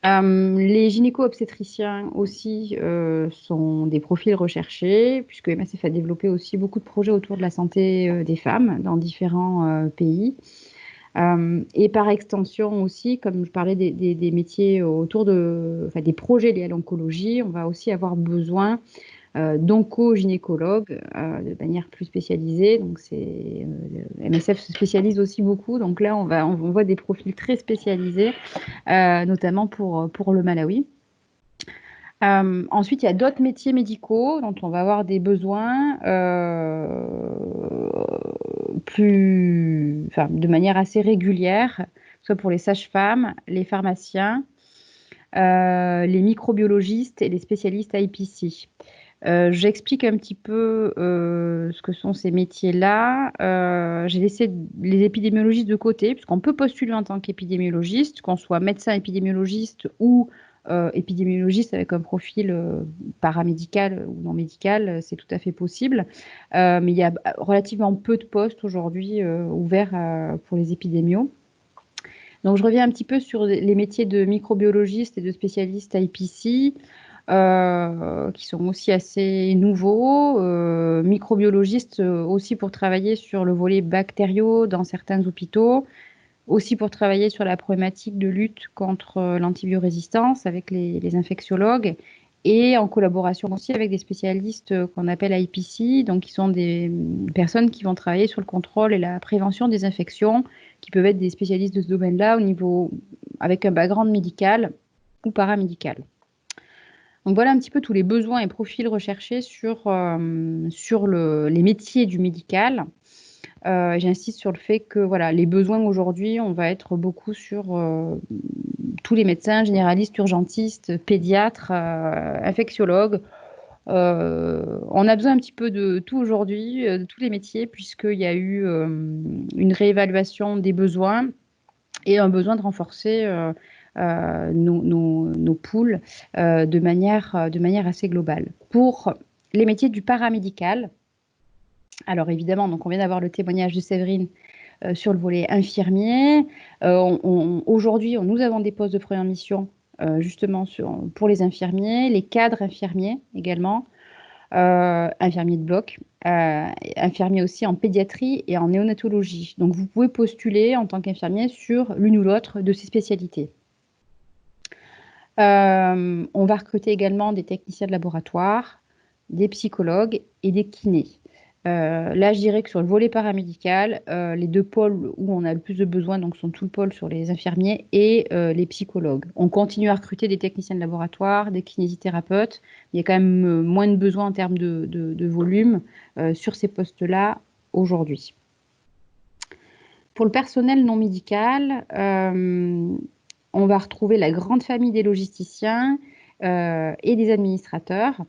Les gynéco-obstétriciens aussi sont des profils recherchés, puisque MSF a développé aussi beaucoup de projets autour de la santé des femmes dans différents pays. Et par extension aussi, comme je parlais des métiers autour des projets liés à l'oncologie, on va aussi avoir besoin d'onco-gynécologues de manière plus spécialisée. Donc MSF se spécialise aussi beaucoup. Donc là, on voit des profils très spécialisés, notamment pour le Malawi. Ensuite, il y a d'autres métiers médicaux dont on va avoir des besoins de manière assez régulière, soit pour les sages-femmes, les pharmaciens, les microbiologistes et les spécialistes IPC. J'explique un petit peu ce que sont ces métiers-là. J'ai laissé les épidémiologistes de côté, puisqu'on peut postuler en tant qu'épidémiologiste, qu'on soit médecin épidémiologiste ou épidémiologiste avec un profil paramédical ou non médical, c'est tout à fait possible. Mais il y a relativement peu de postes aujourd'hui ouverts pour les épidémios. Donc, je reviens un petit peu sur les métiers de microbiologiste et de spécialiste IPC. Qui sont aussi assez nouveaux, microbiologistes aussi pour travailler sur le volet bactériaux dans certains hôpitaux, aussi pour travailler sur la problématique de lutte contre l'antibiorésistance avec les infectiologues, et en collaboration aussi avec des spécialistes qu'on appelle IPC, donc qui sont des personnes qui vont travailler sur le contrôle et la prévention des infections, qui peuvent être des spécialistes de ce domaine-là avec un background médical ou paramédical. Donc voilà un petit peu tous les besoins et profils recherchés sur les métiers du médical. J'insiste sur le fait que voilà, les besoins aujourd'hui, on va être beaucoup sur tous les médecins, généralistes, urgentistes, pédiatres, infectiologues. On a besoin un petit peu de tout aujourd'hui, de tous les métiers, puisqu'il y a eu une réévaluation des besoins et un besoin de renforcer nos pools de manière assez globale. Pour les métiers du paramédical, alors évidemment, donc on vient d'avoir le témoignage de Séverine sur le volet infirmier. Aujourd'hui, nous avons des postes de première mission justement pour les infirmiers, les cadres infirmiers également, infirmiers de bloc, infirmiers aussi en pédiatrie et en néonatologie. Donc vous pouvez postuler en tant qu'infirmier sur l'une ou l'autre de ces spécialités. On va recruter également des techniciens de laboratoire, des psychologues et des kinés. Là, je dirais que sur le volet paramédical, les deux pôles où on a le plus de besoins donc, sont tout le pôle sur les infirmiers et les psychologues. On continue à recruter des techniciens de laboratoire, des kinésithérapeutes. Il y a quand même moins de besoins en termes de volume sur ces postes-là aujourd'hui. Pour le personnel non médical, on va retrouver la grande famille des logisticiens et des administrateurs.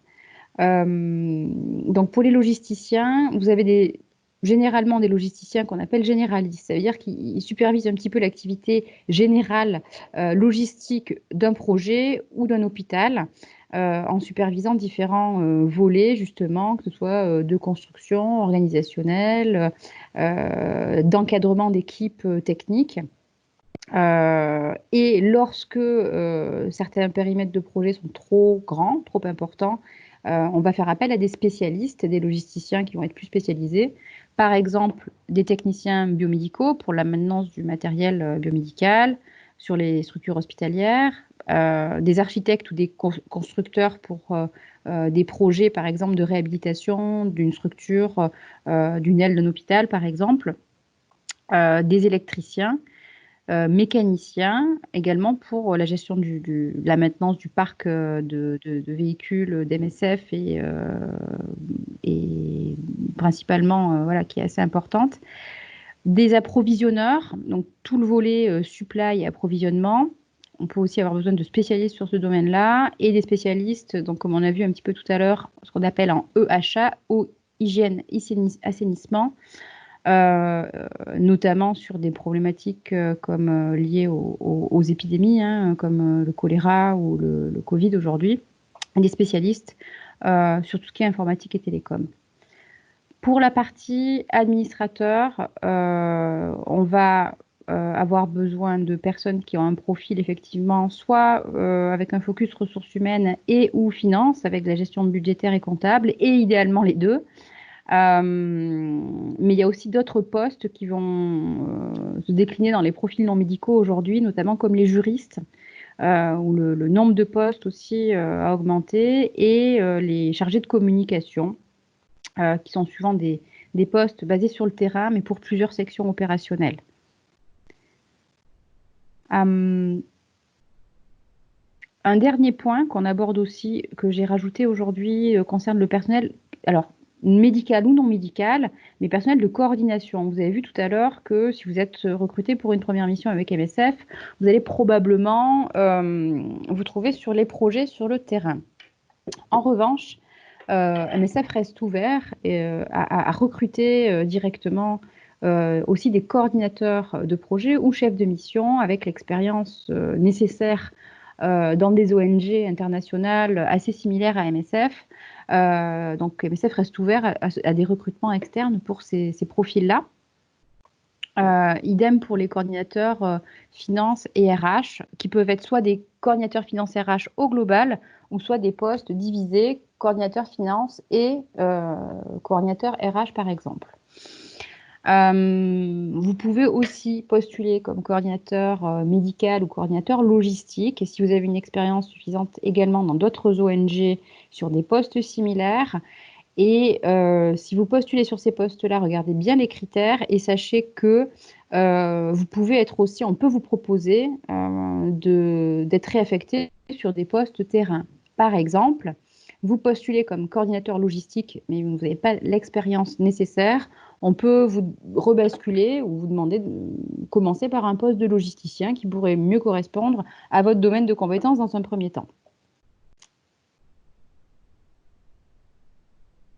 Donc pour les logisticiens, vous avez généralement des logisticiens qu'on appelle généralistes. Ça veut dire qu'ils supervisent un petit peu l'activité générale logistique d'un projet ou d'un hôpital en supervisant différents volets, justement, que ce soit de construction, organisationnelle, d'encadrement d'équipes techniques. Et lorsque certains périmètres de projet sont trop grands, trop importants, on va faire appel à des spécialistes, des logisticiens qui vont être plus spécialisés. Par exemple, des techniciens biomédicaux pour la maintenance du matériel biomédical sur les structures hospitalières, des architectes ou des constructeurs pour des projets, par exemple, de réhabilitation d'une structure, d'une aile d'un hôpital, par exemple, des électriciens, mécaniciens également pour la gestion de la maintenance du parc de véhicules d'MSF et principalement voilà, qui est assez importante. Des approvisionneurs, donc tout le volet supply et approvisionnement. On peut aussi avoir besoin de spécialistes sur ce domaine-là et des spécialistes, donc comme on a vu un petit peu tout à l'heure, ce qu'on appelle en EHA, eau, hygiène, assainissement. Notamment sur des problématiques comme liées aux épidémies, hein, comme le choléra ou le Covid aujourd'hui, des spécialistes sur tout ce qui est informatique et télécom. Pour la partie administrateur, on va avoir besoin de personnes qui ont un profil effectivement soit avec un focus ressources humaines et ou finance, avec la gestion budgétaire et comptable, et idéalement les deux. Mais il y a aussi d'autres postes qui vont se décliner dans les profils non médicaux aujourd'hui, notamment comme les juristes, où le nombre de postes aussi a augmenté, et les chargés de communication, qui sont souvent des postes basés sur le terrain, mais pour plusieurs sections opérationnelles. Un dernier point qu'on aborde aussi, que j'ai rajouté aujourd'hui, concerne le personnel. Alors, médical ou non médical, mais personnel de coordination. Vous avez vu tout à l'heure que si vous êtes recruté pour une première mission avec MSF, vous allez probablement vous trouver sur les projets sur le terrain. En revanche, MSF reste ouvert à recruter directement aussi des coordinateurs de projets ou chefs de mission avec l'expérience nécessaire dans des ONG internationales assez similaires à MSF. Donc MSF reste ouvert à des recrutements externes pour ces profils-là. Idem pour les coordinateurs finance et RH, qui peuvent être soit des coordinateurs finance RH au global, ou soit des postes divisés, coordinateur finance et coordinateur RH par exemple. Vous pouvez aussi postuler comme coordinateur médical ou coordinateur logistique. Et si vous avez une expérience suffisante également dans d'autres ONG sur des postes similaires. Et si vous postulez sur ces postes-là, regardez bien les critères et sachez que vous pouvez être aussi, on peut vous proposer d'être réaffecté sur des postes terrain. Par exemple, vous postulez comme coordinateur logistique, mais vous n'avez pas l'expérience nécessaire, on peut vous rebasculer ou vous demander de commencer par un poste de logisticien qui pourrait mieux correspondre à votre domaine de compétences dans un premier temps.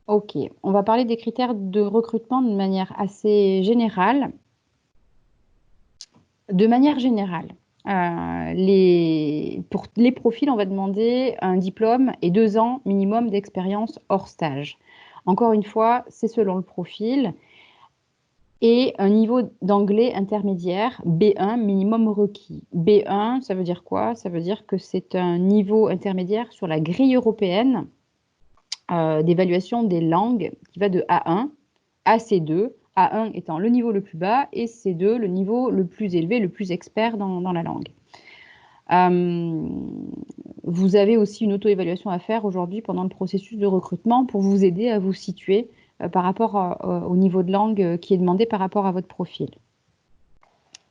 Ok, on va parler des critères de recrutement de manière assez générale. De manière générale, pour les profils, on va demander un diplôme et 2 ans minimum d'expérience hors stage. Encore une fois, c'est selon le profil. et un niveau d'anglais intermédiaire, B1 minimum requis. B1, ça veut dire quoi? Ça veut dire que c'est un niveau intermédiaire sur la grille européenne d'évaluation des langues qui va de A1 à C2, A1 étant le niveau le plus bas et C2 le niveau le plus élevé, le plus expert dans la langue. Vous avez aussi une auto-évaluation à faire aujourd'hui pendant le processus de recrutement pour vous aider à vous situer par rapport au niveau de langue qui est demandé par rapport à votre profil.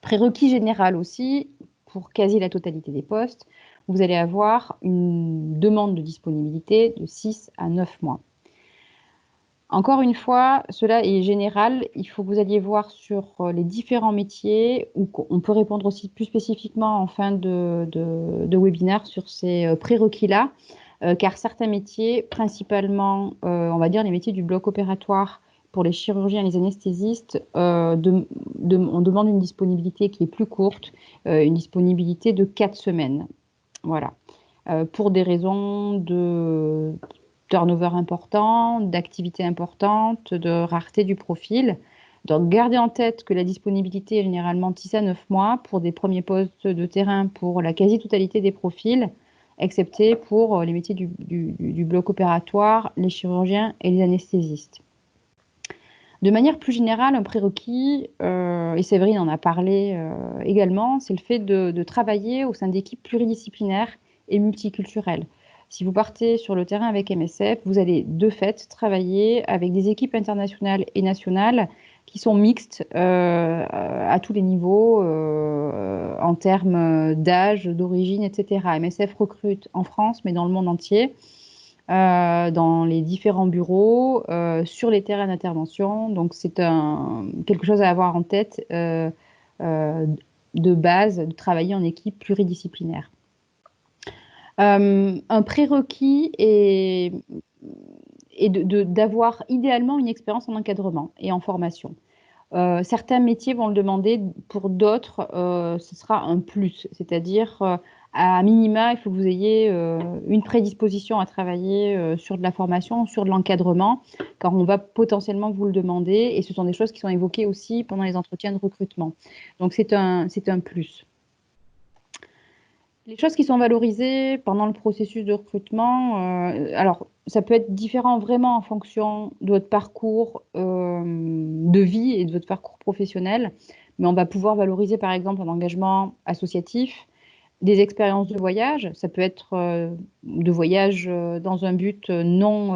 Prérequis général aussi, pour quasi la totalité des postes, vous allez avoir une demande de disponibilité de 6 à 9 mois. Encore une fois, cela est général. Il faut que vous alliez voir sur les différents métiers, où on peut répondre aussi plus spécifiquement en fin de webinaire sur ces prérequis-là, car certains métiers, principalement, on va dire les métiers du bloc opératoire pour les chirurgiens et les anesthésistes, on demande une disponibilité qui est plus courte, une disponibilité de 4 semaines. Voilà. Pour des raisons de turnover important, d'activité importante, de rareté du profil. Donc, gardez en tête que la disponibilité est généralement de 6 à 9 mois pour des premiers postes de terrain pour la quasi-totalité des profils, excepté pour les métiers du bloc opératoire, les chirurgiens et les anesthésistes. De manière plus générale, un prérequis, et Séverine en a parlé également, c'est le fait de travailler au sein d'équipes pluridisciplinaires et multiculturelles. Si vous partez sur le terrain avec MSF, vous allez de fait travailler avec des équipes internationales et nationales qui sont mixtes à tous les niveaux en termes d'âge, d'origine, etc. MSF recrute en France, mais dans le monde entier, dans les différents bureaux, sur les terrains d'intervention. Donc, c'est quelque chose à avoir en tête de base, de travailler en équipe pluridisciplinaire. Un prérequis est d'avoir idéalement une expérience en encadrement et en formation. Certains métiers vont le demander, pour d'autres, ce sera un plus, c'est-à-dire à minima, il faut que vous ayez une prédisposition à travailler sur de la formation, sur de l'encadrement, car on va potentiellement vous le demander, et ce sont des choses qui sont évoquées aussi pendant les entretiens de recrutement. Donc c'est un plus. Les choses qui sont valorisées pendant le processus de recrutement, alors ça peut être différent vraiment en fonction de votre parcours de vie et de votre parcours professionnel, mais on va pouvoir valoriser par exemple un engagement associatif, des expériences de voyage. Ça peut être de voyage dans un but dans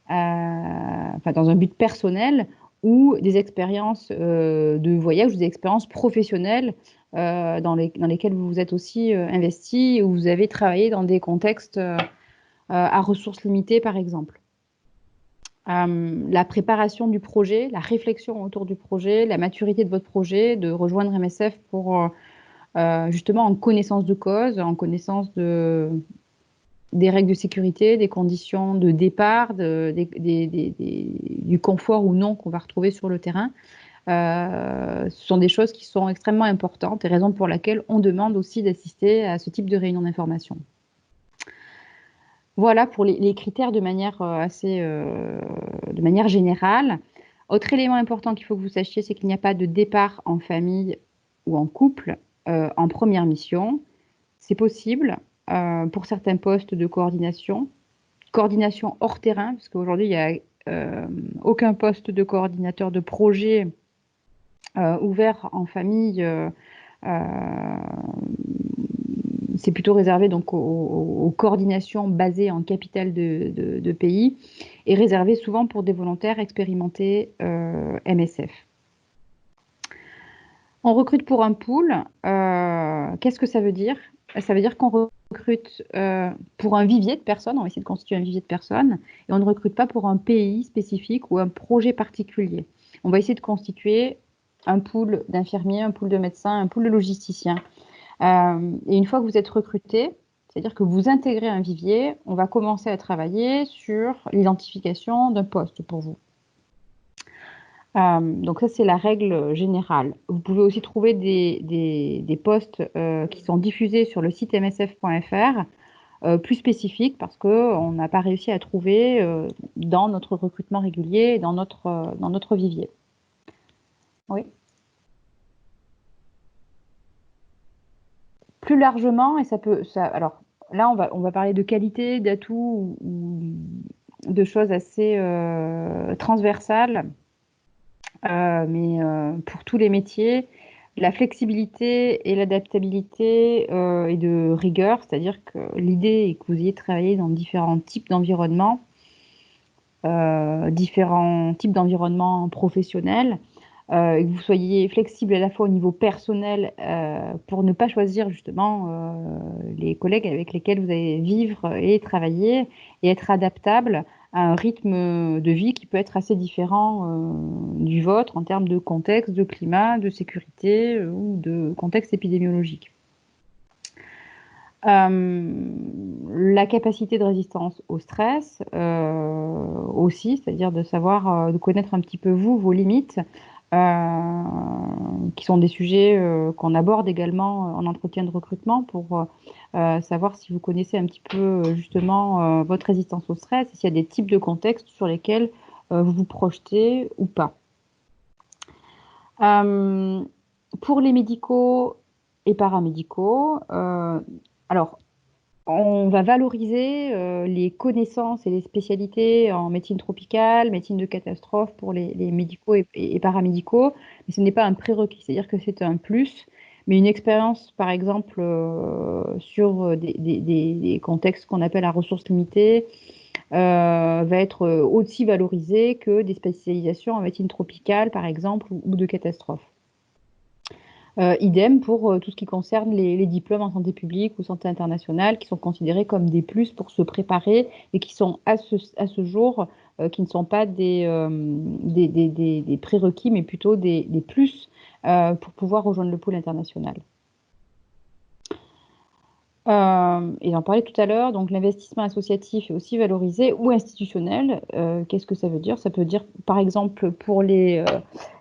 un but personnel, ou des expériences de voyage ou des expériences professionnelles dans lesquelles vous vous êtes aussi investi, ou vous avez travaillé dans des contextes à ressources limitées, par exemple. La préparation du projet, la réflexion autour du projet, la maturité de votre projet, de rejoindre MSF pour justement en connaissance de cause, en connaissance des règles de sécurité, des conditions de départ, du confort ou non qu'on va retrouver sur le terrain. Ce sont des choses qui sont extrêmement importantes et raison pour laquelle on demande aussi d'assister à ce type de réunion d'information. Voilà pour les critères de manière de manière générale. Autre élément important qu'il faut que vous sachiez, c'est qu'il n'y a pas de départ en famille ou en couple en première mission. C'est possible pour certains postes de coordination hors terrain, parce qu'aujourd'hui, il n'y a aucun poste de coordinateur de projet ouvert en famille. C'est plutôt réservé donc aux coordinations basées en capitale de pays, et réservé souvent pour des volontaires expérimentés MSF. On recrute pour un pool. Qu'est-ce que ça veut dire? Ça veut dire qu'on recrute pour un vivier de personnes. On va essayer de constituer un vivier de personnes, et on ne recrute pas pour un pays spécifique ou un projet particulier. On va essayer de constituer un pool d'infirmiers, un pool de médecins, un pool de logisticiens. Et une fois que vous êtes recruté, c'est-à-dire que vous intégrez un vivier, on va commencer à travailler sur l'identification d'un poste pour vous. Donc ça, c'est la règle générale. Vous pouvez aussi trouver des postes qui sont diffusés sur le site msf.fr, plus spécifiques, parce qu'on n'a pas réussi à trouver dans notre recrutement régulier, dans notre vivier. Oui. Plus largement, et alors là, on va parler de qualité, d'atouts ou de choses assez transversales, mais pour tous les métiers, la flexibilité et l'adaptabilité et de rigueur, c'est-à-dire que l'idée est que vous ayez travaillé dans différents types d'environnements, différents types d'environnements professionnels, et que vous soyez flexible à la fois au niveau personnel pour ne pas choisir justement les collègues avec lesquels vous allez vivre et travailler et être adaptable à un rythme de vie qui peut être assez différent du vôtre en termes de contexte, de climat, de sécurité ou de contexte épidémiologique. La capacité de résistance au stress aussi, c'est-à-dire de savoir, de connaître un petit peu vous, vos limites, qui sont des sujets qu'on aborde également en entretien de recrutement pour savoir si vous connaissez un petit peu justement votre résistance au stress et s'il y a des types de contextes sur lesquels vous vous projetez ou pas. Pour les médicaux et paramédicaux, alors on va valoriser les connaissances et les spécialités en médecine tropicale, médecine de catastrophe pour les médicaux et paramédicaux, mais ce n'est pas un prérequis, c'est-à-dire que c'est un plus, mais une expérience, par exemple, sur des contextes qu'on appelle à ressources limitées, va être aussi valorisée que des spécialisations en médecine tropicale, par exemple, ou de catastrophe. Idem pour tout ce qui concerne les diplômes en santé publique ou santé internationale, qui sont considérés comme des plus pour se préparer et qui sont à ce jour, qui ne sont pas des prérequis, mais plutôt des plus pour pouvoir rejoindre le pôle international. Et j'en parlais tout à l'heure, donc l'investissement associatif est aussi valorisé ou institutionnel. Qu'est-ce que ça veut dire? Ça peut dire, par exemple, pour les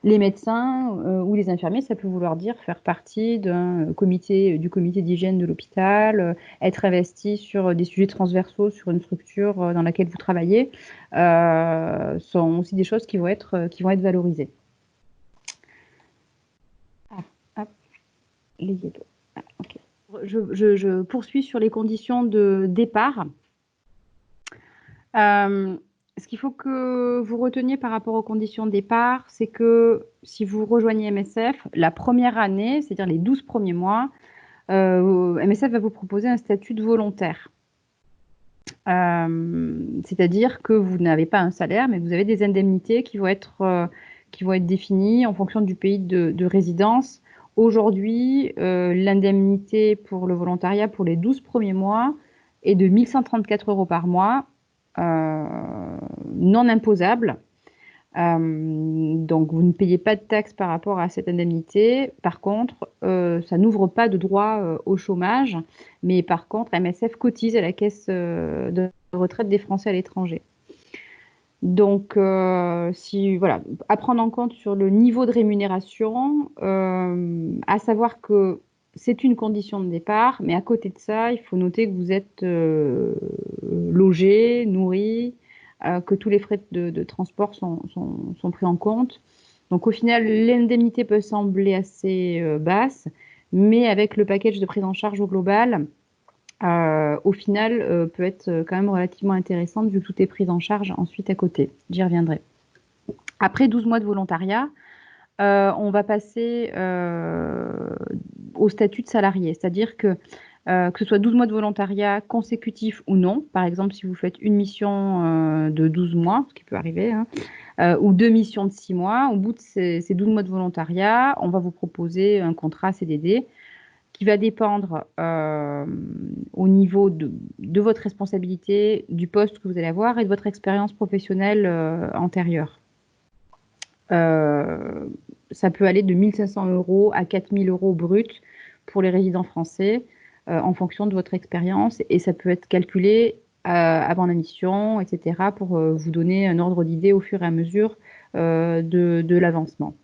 médecins ou les infirmiers, ça peut vouloir dire faire partie du comité d'hygiène de l'hôpital, être investi sur des sujets transversaux sur une structure dans laquelle vous travaillez, sont aussi des choses qui vont être valorisées. Ah, hop, ok. Je poursuis sur les conditions de départ. Ce qu'il faut que vous reteniez par rapport aux conditions de départ, c'est que si vous rejoignez MSF, la première année, c'est-à-dire les 12 premiers mois, MSF va vous proposer un statut de volontaire. C'est-à-dire que vous n'avez pas un salaire, mais vous avez des indemnités qui vont être définies en fonction du pays de résidence. Aujourd'hui, l'indemnité pour le volontariat pour les 12 premiers mois est de 1 134 € par mois, non imposable. Donc, vous ne payez pas de taxes par rapport à cette indemnité. Par contre, ça n'ouvre pas de droit au chômage. Mais par contre, MSF cotise à la caisse de retraite des Français à l'étranger. Donc, voilà, à prendre en compte sur le niveau de rémunération, à savoir que c'est une condition de départ, mais à côté de ça, il faut noter que vous êtes logé, nourri, que tous les frais de transport sont pris en compte. Donc, au final, l'indemnité peut sembler assez basse, mais avec le package de prise en charge au global, au final, peut être quand même relativement intéressante vu que tout est pris en charge ensuite à côté. J'y reviendrai. Après 12 mois de volontariat, on va passer au statut de salarié, c'est-à-dire que ce soit 12 mois de volontariat consécutifs ou non, par exemple si vous faites une mission de 12 mois, ce qui peut arriver, hein, ou 2 missions de 6 mois, au bout de ces 12 mois de volontariat, on va vous proposer un contrat CDD qui va dépendre au niveau de votre responsabilité, du poste que vous allez avoir et de votre expérience professionnelle antérieure. Ça peut aller de 1 500 € à 4 000 € brut pour les résidents français en fonction de votre expérience et ça peut être calculé avant la mission, etc. pour vous donner un ordre d'idée au fur et à mesure de l'avancement.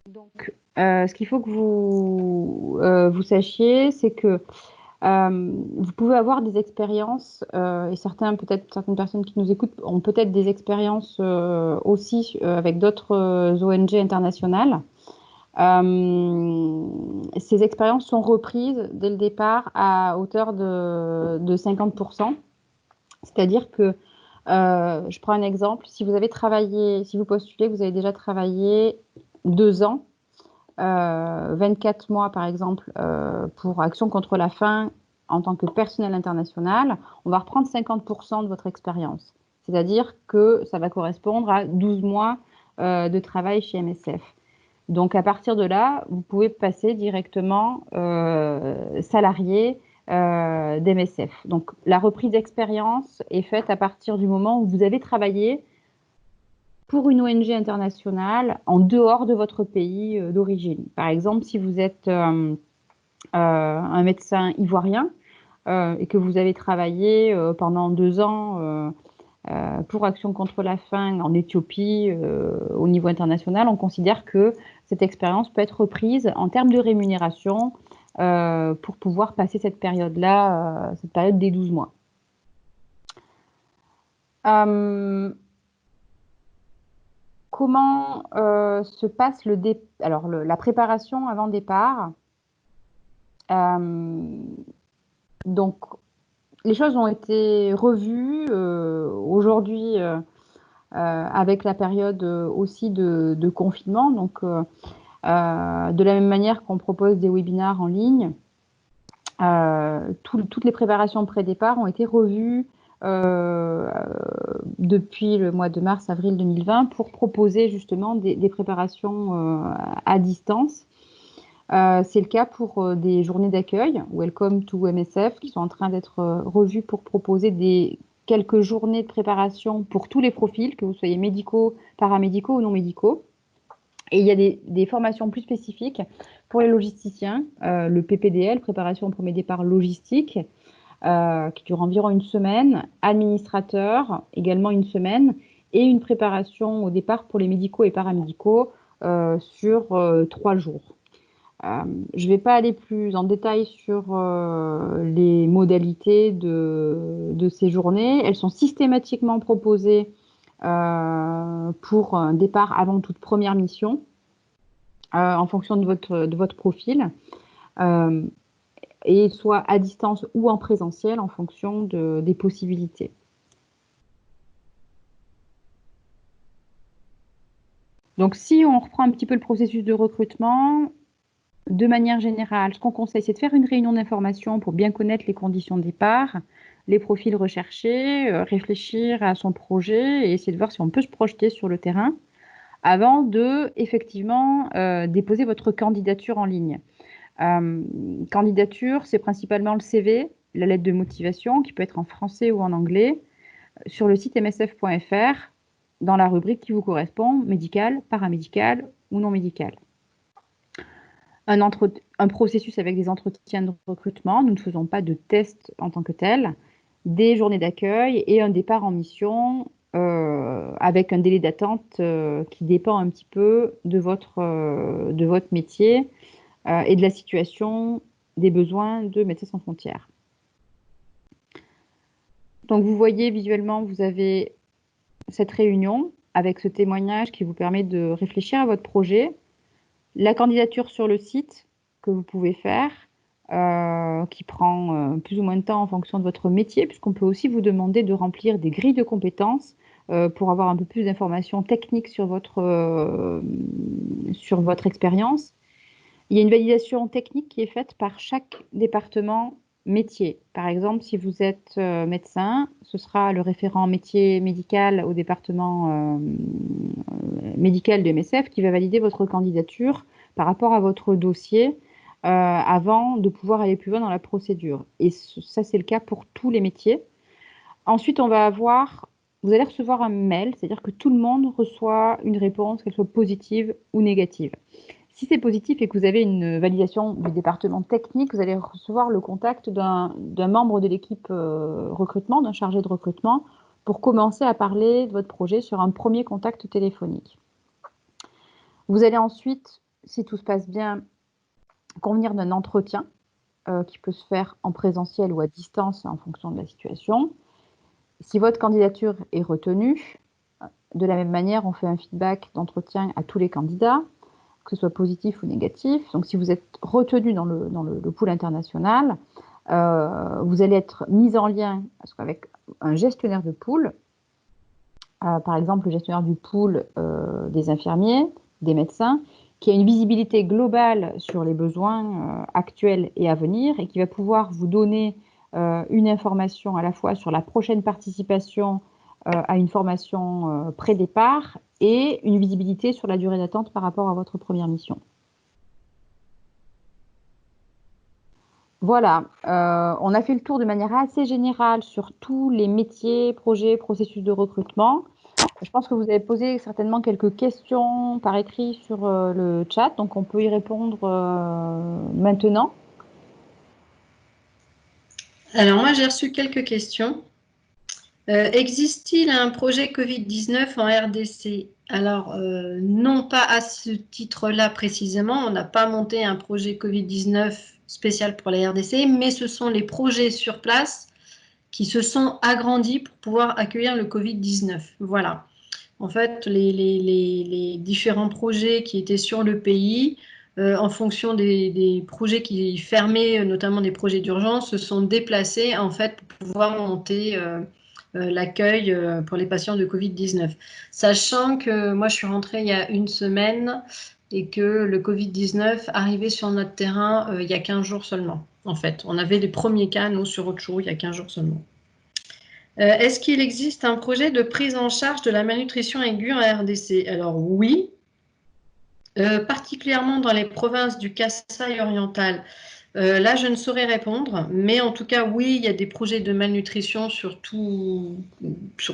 Donc, ce qu'il faut que vous sachiez, c'est que Vous pouvez avoir des expériences, et certaines personnes qui nous écoutent ont peut-être des expériences aussi avec d'autres ONG internationales. Ces expériences sont reprises dès le départ à hauteur de 50%. C'est-à-dire que, je prends un exemple, si vous postulez, vous avez déjà travaillé 2 ans, 24 mois par exemple, pour Action contre la faim en tant que personnel international, on va reprendre 50% de votre expérience. C'est-à-dire que ça va correspondre à 12 mois de travail chez MSF. Donc, à partir de là, vous pouvez passer directement salarié d'MSF. Donc, la reprise d'expérience est faite à partir du moment où vous avez travaillé pour une ONG internationale en dehors de votre pays d'origine. Par exemple, si vous êtes un médecin ivoirien et que vous avez travaillé pendant 2 ans pour Action contre la faim en Éthiopie au niveau international, on considère que cette expérience peut être reprise en termes de rémunération pour pouvoir passer cette période-là, cette période des 12 mois. Comment se passe la préparation avant départ? Donc, les choses ont été revues aujourd'hui avec la période aussi de confinement. Donc, de la même manière qu'on propose des webinaires en ligne, toutes les préparations pré-départ ont été revues depuis le mois de mars-avril 2020 pour proposer justement des préparations à distance. C'est le cas pour des journées d'accueil, Welcome to MSF, qui sont en train d'être revues pour proposer quelques journées de préparation pour tous les profils, que vous soyez médicaux, paramédicaux ou non médicaux. Et il y a des formations plus spécifiques pour les logisticiens, le PPDL, préparation au premier départ logistique, qui dure environ 1 semaine, administrateur, également 1 semaine, et une préparation au départ pour les médicaux et paramédicaux sur 3 jours. Je ne vais pas aller plus en détail sur les modalités de ces journées. Elles sont systématiquement proposées pour un départ avant toute première mission, en fonction de votre profil, et soit à distance ou en présentiel en fonction des possibilités. Donc, si on reprend un petit peu le processus de recrutement, de manière générale, ce qu'on conseille, c'est de faire une réunion d'information pour bien connaître les conditions de départ, les profils recherchés, réfléchir à son projet et essayer de voir si on peut se projeter sur le terrain avant de, effectivement, déposer votre candidature en ligne. Candidature, c'est principalement le CV, la lettre de motivation, qui peut être en français ou en anglais, sur le site msf.fr, dans la rubrique qui vous correspond, médical, paramédical ou non médical. Un processus avec des entretiens de recrutement. Nous ne faisons pas de tests en tant que tel, des journées d'accueil et un départ en mission avec un délai d'attente qui dépend un petit peu de votre métier et de la situation des besoins de Médecins sans frontières. Donc, vous voyez visuellement, vous avez cette réunion avec ce témoignage qui vous permet de réfléchir à votre projet, la candidature sur le site que vous pouvez faire, qui prend plus ou moins de temps en fonction de votre métier, puisqu'on peut aussi vous demander de remplir des grilles de compétences pour avoir un peu plus d'informations techniques sur votre expérience. Il y a une validation technique qui est faite par chaque département métier. Par exemple, si vous êtes médecin, ce sera le référent métier médical au département médical de MSF qui va valider votre candidature par rapport à votre dossier avant de pouvoir aller plus loin dans la procédure. Et ça, c'est le cas pour tous les métiers. Ensuite, vous allez recevoir un mail, c'est-à-dire que tout le monde reçoit une réponse, qu'elle soit positive ou négative. Si c'est positif et que vous avez une validation du département technique, vous allez recevoir le contact d'un membre de l'équipe recrutement, d'un chargé de recrutement, pour commencer à parler de votre projet sur un premier contact téléphonique. Vous allez ensuite, si tout se passe bien, convenir d'un entretien qui peut se faire en présentiel ou à distance en fonction de la situation. Si votre candidature est retenue, de la même manière, on fait un feedback d'entretien à tous les candidats, que ce soit positif ou négatif. Donc, si vous êtes retenu dans le pool international, vous allez être mis en lien avec un gestionnaire de pool, par exemple le gestionnaire du pool des infirmiers, des médecins, qui a une visibilité globale sur les besoins actuels et à venir et qui va pouvoir vous donner une information à la fois sur la prochaine participation à une formation pré-départ et une visibilité sur la durée d'attente par rapport à votre première mission. Voilà, on a fait le tour de manière assez générale sur tous les métiers, projets, processus de recrutement. Je pense que vous avez posé certainement quelques questions par écrit sur le chat, donc on peut y répondre maintenant. Alors moi, j'ai reçu quelques questions. Existe-t-il un projet Covid-19 en RDC? Alors, non, pas à ce titre-là précisément. On n'a pas monté un projet Covid-19 spécial pour la RDC, mais ce sont les projets sur place qui se sont agrandis pour pouvoir accueillir le Covid-19. Voilà. En fait, les différents projets qui étaient sur le pays, en fonction des projets qui fermaient, notamment des projets d'urgence, se sont déplacés en fait pour pouvoir monter l'accueil pour les patients de Covid-19. Sachant que moi, je suis rentrée il y a une semaine et que le Covid-19 arrivait sur notre terrain il y a 15 jours seulement. En fait, on avait les premiers cas, nous, sur Autre-Chose, il y a 15 jours seulement. Est-ce qu'il existe un projet de prise en charge de la malnutrition aiguë en RDC? Alors oui, particulièrement dans les provinces du Kasaï oriental. Là, je ne saurais répondre, mais en tout cas, oui, il y a des projets de malnutrition sur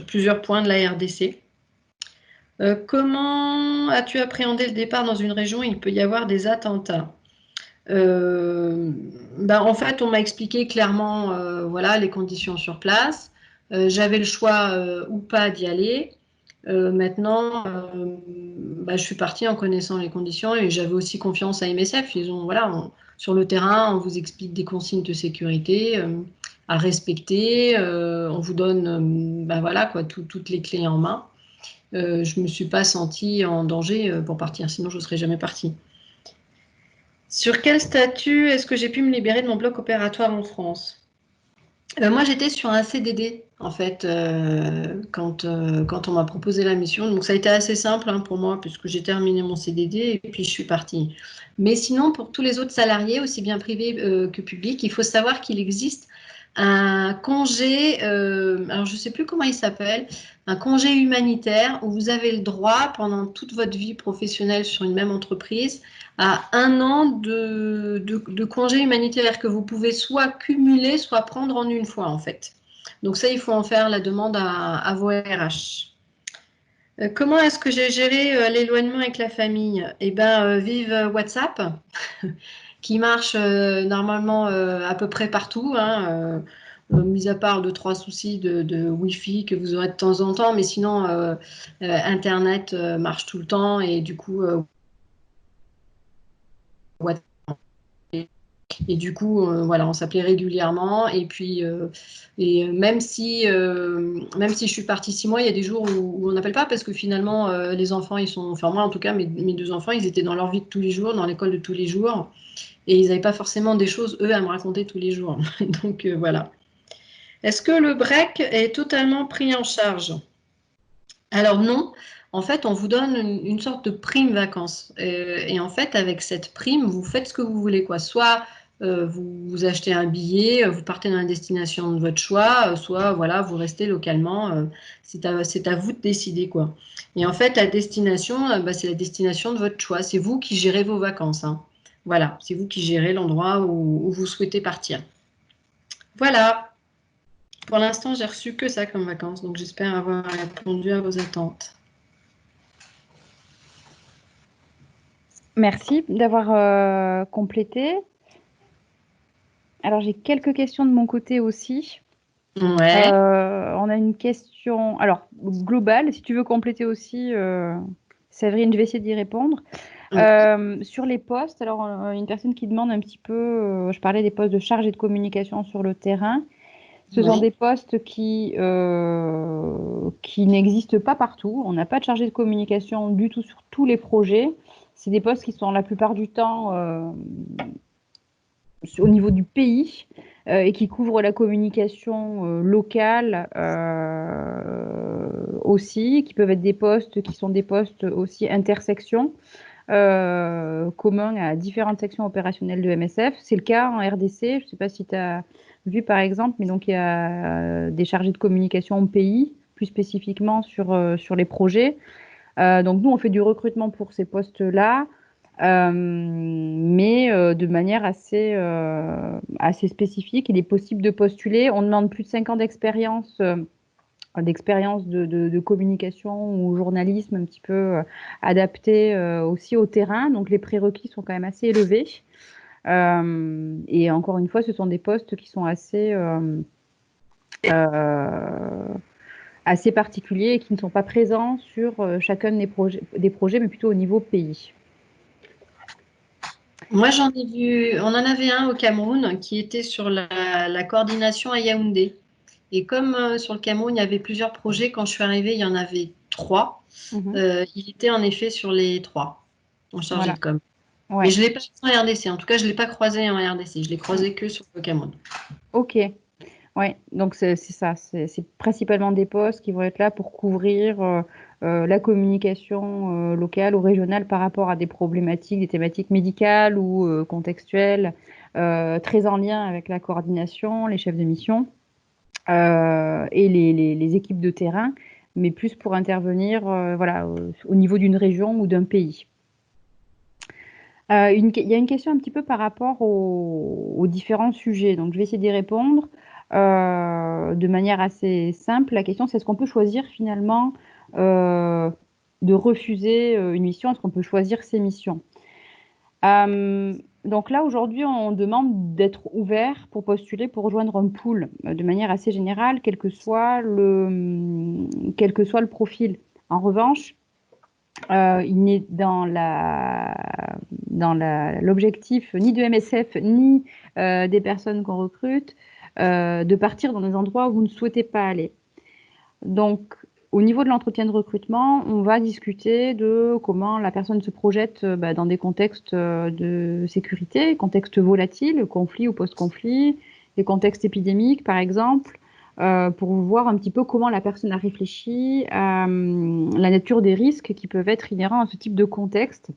plusieurs points de la RDC. Comment as-tu appréhendé le départ dans une région où il peut y avoir des attentats? En fait, on m'a expliqué clairement voilà, les conditions sur place. J'avais le choix ou pas d'y aller. Maintenant, je suis partie en connaissant les conditions et j'avais aussi confiance à MSF. Ils ont, voilà, sur le terrain, on vous explique des consignes de sécurité à respecter. On vous donne voilà, quoi, toutes les clés en main. Je ne me suis pas sentie en danger pour partir, sinon je ne serais jamais partie. Sur quel statut est-ce que j'ai pu me libérer de mon bloc opératoire en France? Moi, j'étais sur un CDD, en fait, quand on m'a proposé la mission. Donc, ça a été assez simple hein, pour moi, puisque j'ai terminé mon CDD et puis je suis partie. Mais sinon, pour tous les autres salariés, aussi bien privés que publics, il faut savoir qu'il existe un congé, alors je ne sais plus comment il s'appelle, un congé humanitaire où vous avez le droit, pendant toute votre vie professionnelle sur une même entreprise, à 1 an de congé humanitaire que vous pouvez soit cumuler, soit prendre en une fois, en fait. Donc ça, il faut en faire la demande à vos RH. Comment est-ce que j'ai géré l'éloignement avec la famille? Eh bien, vive WhatsApp, qui marche normalement à peu près partout, hein, mis à part 2-3 soucis de Wi-Fi que vous aurez de temps en temps, mais sinon, Internet marche tout le temps et du coup, WhatsApp. Et du coup, voilà, on s'appelait régulièrement. Et puis, même si je suis partie 6 mois, il y a des jours où on n'appelle pas parce que finalement, les enfants, ils sont, enfin moi en tout cas, mes 2 enfants, ils étaient dans leur vie de tous les jours, dans l'école de tous les jours. Et ils n'avaient pas forcément des choses, eux, à me raconter tous les jours. Donc, voilà. Est-ce que le break est totalement pris en charge? Alors non. En fait, on vous donne une sorte de prime vacances. Et en fait, avec cette prime, vous faites ce que vous voulez, quoi. Soit vous achetez un billet, vous partez dans la destination de votre choix, soit voilà, vous restez localement. C'est à vous de décider, quoi. Et en fait, la destination, c'est la destination de votre choix. C'est vous qui gérez vos vacances, hein. Voilà, c'est vous qui gérez l'endroit où vous souhaitez partir. Voilà. Pour l'instant, j'ai reçu que ça comme vacances, donc j'espère avoir répondu à vos attentes. Merci d'avoir complété. Alors, j'ai quelques questions de mon côté aussi. Ouais. On a une question, alors globale, si tu veux compléter aussi, Séverine, je vais essayer d'y répondre. Sur les postes, alors une personne qui demande un petit peu, je parlais des postes de chargé de communication sur le terrain. Ce sont Oui. des postes qui n'existent pas partout. On n'a pas de chargé de communication du tout sur tous les projets. C'est des postes qui sont la plupart du temps au niveau du pays et qui couvrent la communication locale aussi, qui peuvent être des postes qui sont des postes aussi intersections communs à différentes sections opérationnelles de MSF. C'est le cas en RDC. Je ne sais pas si tu as vu par exemple, mais donc il y a des chargés de communication au pays, plus spécifiquement sur les projets. Donc nous, on fait du recrutement pour ces postes-là, mais de manière assez spécifique. Il est possible de postuler. On demande plus de 5 ans d'expérience de communication ou journalisme un petit peu adapté aussi au terrain. Donc les prérequis sont quand même assez élevés. Et encore une fois, ce sont des postes qui sont assez particuliers et qui ne sont pas présents sur chacun des projets, mais plutôt au niveau pays. Moi, j'en ai vu, on en avait un au Cameroun qui était sur la coordination à Yaoundé. Et comme sur le Cameroun, il y avait plusieurs projets, quand je suis arrivée, il y en avait 3. Mhm. Il était en effet sur les 3, en chargé Voilà. de com. Mais Ouais. je ne l'ai pas fait en RDC. En tout cas, je ne l'ai pas croisé en RDC. Je l'ai Mm. croisé que sur le Cameroun. Ok. Ouais. Donc c'est ça. C'est principalement des postes qui vont être là pour couvrir la communication locale ou régionale par rapport à des problématiques, des thématiques médicales ou contextuelles, très en lien avec la coordination, les chefs de mission. Et les équipes de terrain, mais plus pour intervenir voilà, au niveau d'une région ou d'un pays. Il y a une question un petit peu par rapport aux différents sujets, donc je vais essayer d'y répondre de manière assez simple. La question, c'est est-ce qu'on peut choisir finalement de refuser une mission? Est-ce qu'on peut choisir ses missions? Donc là, aujourd'hui, on demande d'être ouvert pour postuler pour rejoindre un pool de manière assez générale, quel que soit le profil. En revanche, il n'est l'objectif ni de MSF ni des personnes qu'on recrute de partir dans des endroits où vous ne souhaitez pas aller. Donc, au niveau de l'entretien de recrutement, on va discuter de comment la personne se projette dans des contextes de sécurité, contextes volatiles, conflit ou post-conflit, des contextes épidémiques par exemple, pour voir un petit peu comment la personne a réfléchi à la nature des risques qui peuvent être inhérents à ce type de contexte,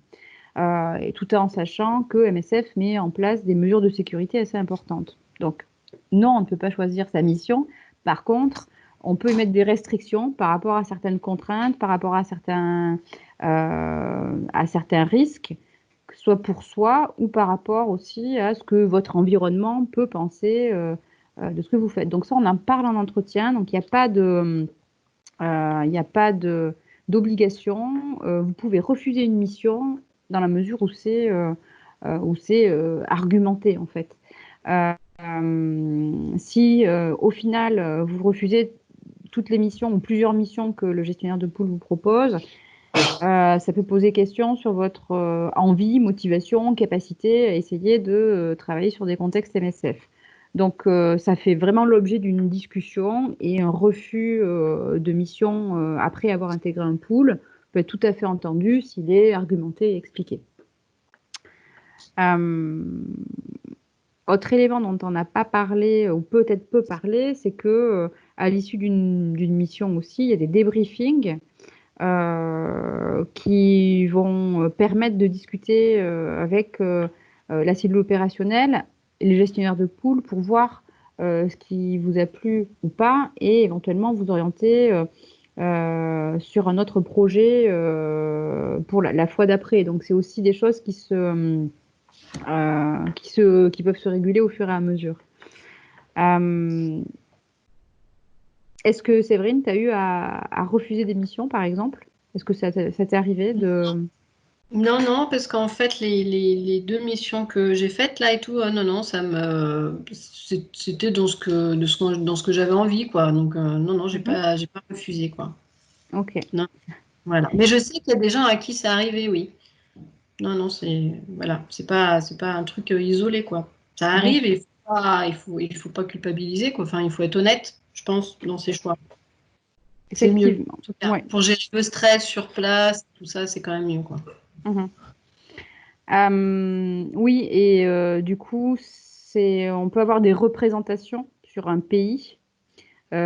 et tout en sachant que MSF met en place des mesures de sécurité assez importantes. Donc, non, on ne peut pas choisir sa mission. Par contre, on peut émettre des restrictions par rapport à certaines contraintes, par rapport à certains risques, que ce soit pour soi ou par rapport aussi à ce que votre environnement peut penser de ce que vous faites. Donc ça, on en parle en entretien. Donc il n'y a pas d'obligation. Vous pouvez refuser une mission dans la mesure où c'est argumenté en fait. Si au final vous refusez toutes les missions ou plusieurs missions que le gestionnaire de pool vous propose, ça peut poser question sur votre envie, motivation, capacité à essayer de travailler sur des contextes MSF. Donc, ça fait vraiment l'objet d'une discussion et un refus de mission après avoir intégré un pool peut être tout à fait entendu s'il est argumenté et expliqué. Autre élément dont on n'a pas parlé, ou peut-être peu parlé, c'est que à l'issue d'une mission aussi, il y a des débriefings qui vont permettre de discuter avec la cellule opérationnelle et les gestionnaires de pool pour voir ce qui vous a plu ou pas et éventuellement vous orienter sur un autre projet pour la fois d'après. Donc c'est aussi des choses qui peuvent se réguler au fur et à mesure. Est-ce que, Séverine, tu as eu à refuser des missions, par exemple? Est-ce que ça t'est arrivé de... Non, non, parce qu'en fait, les 2 missions que j'ai faites là et tout, non, non, c'était dans ce que j'avais envie, quoi. Donc, non, non, Mhm. j'ai pas refusé, quoi. Ok. Non, voilà. Mais je sais qu'il y a des gens à qui c'est arrivé, oui. Non, non, voilà, c'est pas un truc isolé, quoi. Ça Bien arrive sûr. et il faut pas culpabiliser, quoi. Enfin, il faut être honnête, je pense, dans ses choix. C'est mieux, Effectivement. en tout cas. Ouais. Pour gérer le stress sur place, tout ça, c'est quand même mieux, quoi. Mhm. Oui, et du coup, on peut avoir des représentations sur un pays. Donc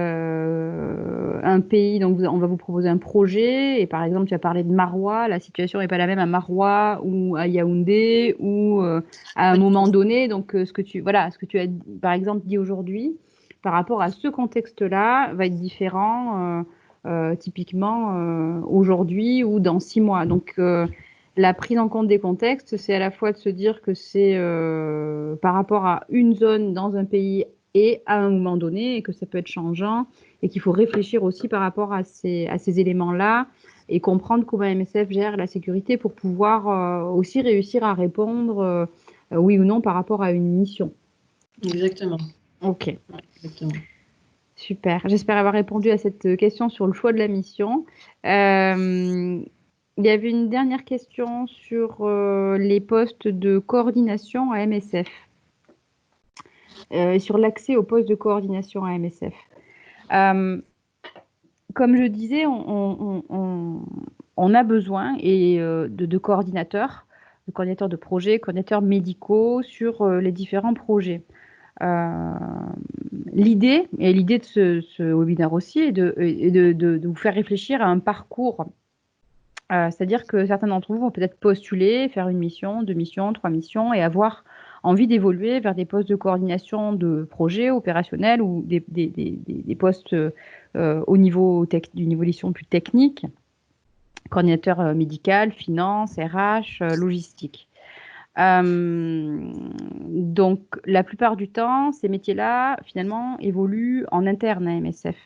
on va vous proposer un projet, et par exemple, tu as parlé de Marois, la situation n'est pas la même à Marois ou à Yaoundé ou à un Pas du tout. moment donné. Donc, voilà, ce que tu as, par exemple, dit aujourd'hui, par rapport à ce contexte-là, va être différent typiquement aujourd'hui ou dans 6 mois. Donc, la prise en compte des contextes, c'est à la fois de se dire que c'est par rapport à une zone dans un pays et à un moment donné, et que ça peut être changeant, et qu'il faut réfléchir aussi par rapport à ces éléments-là, et comprendre comment MSF gère la sécurité pour pouvoir aussi réussir à répondre oui ou non par rapport à une mission. Exactement. Ok, Ouais, exactement. super. J'espère avoir répondu à cette question sur le choix de la mission. Il y avait une dernière question sur les postes de coordination à MSF, et sur l'accès aux postes de coordination à MSF. Comme je disais, on a besoin de coordinateurs, de coordinateurs de projets, coordinateurs médicaux sur les différents projets. Euh, l'idée de ce webinaire aussi est de vous faire réfléchir à un parcours. C'est-à-dire que certains d'entre vous vont peut-être postuler, faire une mission, 2 missions, 3 missions, et avoir envie d'évoluer vers des postes de coordination de projets opérationnels ou des postes du niveau d'édition plus technique, coordinateur médical, finance, RH, logistique. Donc, la plupart du temps, ces métiers-là, finalement, évoluent en interne à MSF.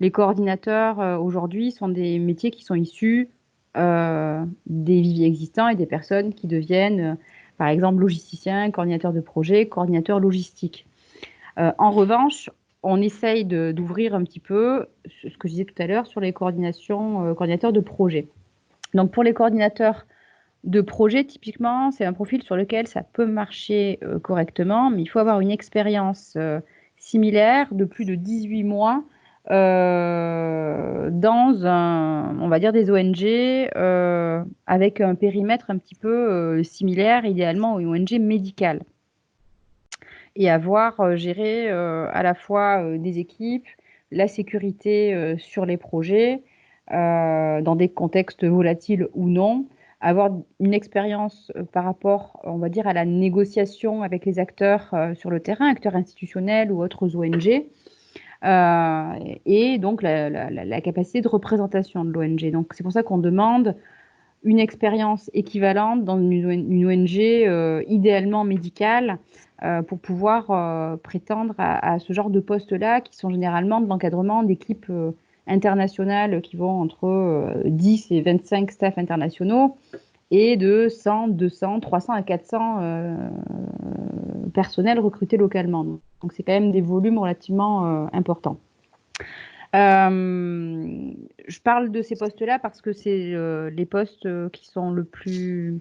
Les coordinateurs, aujourd'hui, sont des métiers qui sont issus des viviers existants et des personnes qui deviennent, par exemple, logisticiens, coordinateurs de projet, coordinateurs logistiques. En revanche, on essaye d'ouvrir un petit peu ce que je disais tout à l'heure sur les coordinateurs de projet. Donc, pour les coordinateurs de projet, typiquement, c'est un profil sur lequel ça peut marcher correctement, mais il faut avoir une expérience similaire de plus de 18 mois dans on va dire des ONG avec un périmètre un petit peu similaire, idéalement aux ONG médicales, et avoir géré à la fois des équipes, la sécurité sur les projets, dans des contextes volatiles ou non, avoir une expérience par rapport, on va dire, à la négociation avec les acteurs sur le terrain, acteurs institutionnels ou autres ONG, et donc la capacité de représentation de l'ONG. Donc c'est pour ça qu'on demande une expérience équivalente dans une ONG idéalement médicale pour pouvoir prétendre à ce genre de postes-là, qui sont généralement de l'encadrement d'équipes internationales qui vont entre 10 et 25 staffs internationaux, et de 100, 200, 300 à 400 personnels recrutés localement. Donc c'est quand même des volumes relativement importants. Je parle de ces postes-là parce que c'est les postes qui sont le plus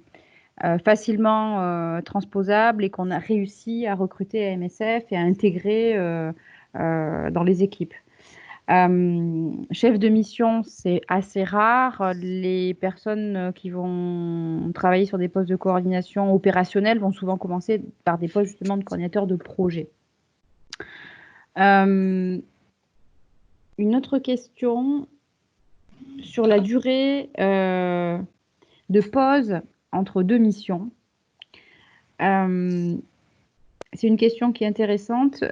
facilement transposables et qu'on a réussi à recruter à MSF et à intégrer dans les équipes. Chef de mission, c'est assez rare. Les personnes qui vont travailler sur des postes de coordination opérationnelle vont souvent commencer par des postes justement de coordinateur de projet. Une autre question sur la durée de pause entre 2 missions. C'est une question qui est intéressante.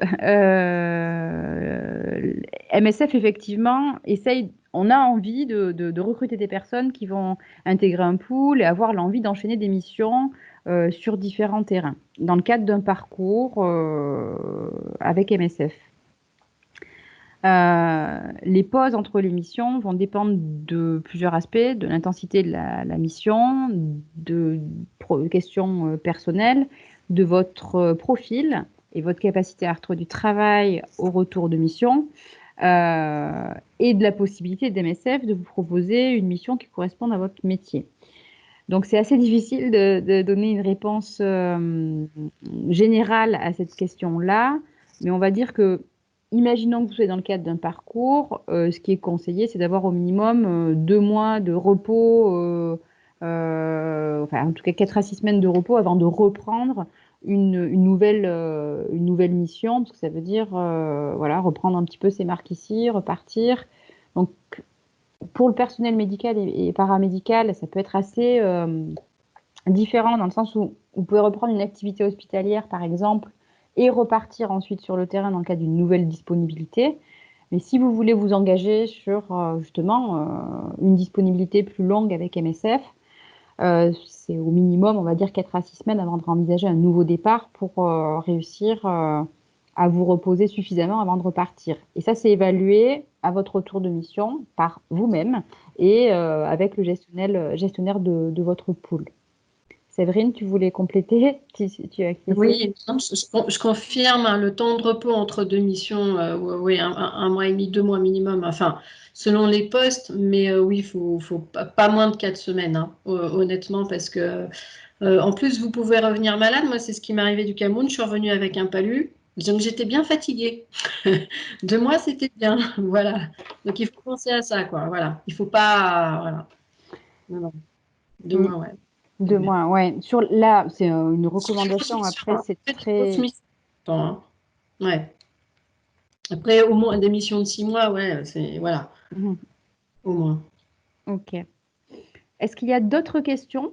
MSF, effectivement, on a envie de recruter des personnes qui vont intégrer un pool et avoir l'envie d'enchaîner des missions sur différents terrains, dans le cadre d'un parcours avec MSF. Les pauses entre les missions vont dépendre de plusieurs aspects, de l'intensité de la mission, de questions personnelles, de votre profil et votre capacité à retrouver du travail au retour de mission, et de la possibilité d'MSF de vous proposer une mission qui corresponde à votre métier. Donc, c'est assez difficile de donner une réponse générale à cette question-là, mais on va dire que, imaginons que vous soyez dans le cadre d'un parcours, ce qui est conseillé, c'est d'avoir au minimum 2 mois de repos, enfin, en tout cas 4 à 6 semaines de repos avant de reprendre une nouvelle mission, parce que ça veut dire voilà, reprendre un petit peu ses marques ici, repartir. Donc, pour le personnel médical et paramédical, ça peut être assez différent dans le sens où vous pouvez reprendre une activité hospitalière, par exemple, et repartir ensuite sur le terrain dans le cas d'une nouvelle disponibilité. Mais si vous voulez vous engager sur justement une disponibilité plus longue avec MSF, c'est au minimum, on va dire, 4 à 6 semaines avant de envisager un nouveau départ pour réussir à vous reposer suffisamment avant de repartir. Et ça, c'est évalué à votre retour de mission par vous-même et avec le gestionnaire de votre pool. Séverine, tu voulais compléter? Tu as acquiescé? Oui, non, je confirme, hein, le temps de repos entre deux missions, oui, un mois et demi, 2 mois minimum, enfin, selon les postes, mais oui, il faut pas moins de 4 semaines, hein, honnêtement, parce que en plus, vous pouvez revenir malade. Moi, c'est ce qui m'est arrivé du Cameroun. Je suis revenue avec un palu, donc j'étais bien fatiguée. 2 mois, c'était bien, voilà. Donc il faut penser à ça, quoi. Voilà, il faut pas, voilà. Non, non. deux Mm. mois, ouais, c'est Deux bien. mois, ouais. Sur là, c'est une Sur les grosses recommandation. missions, Après, hein. c'est Que des grosses très. missions. Hein. Ouais. Après, au moins des missions de 6 mois, ouais, c'est voilà, Mhm. au moins. Ok. Est-ce qu'il y a d'autres questions?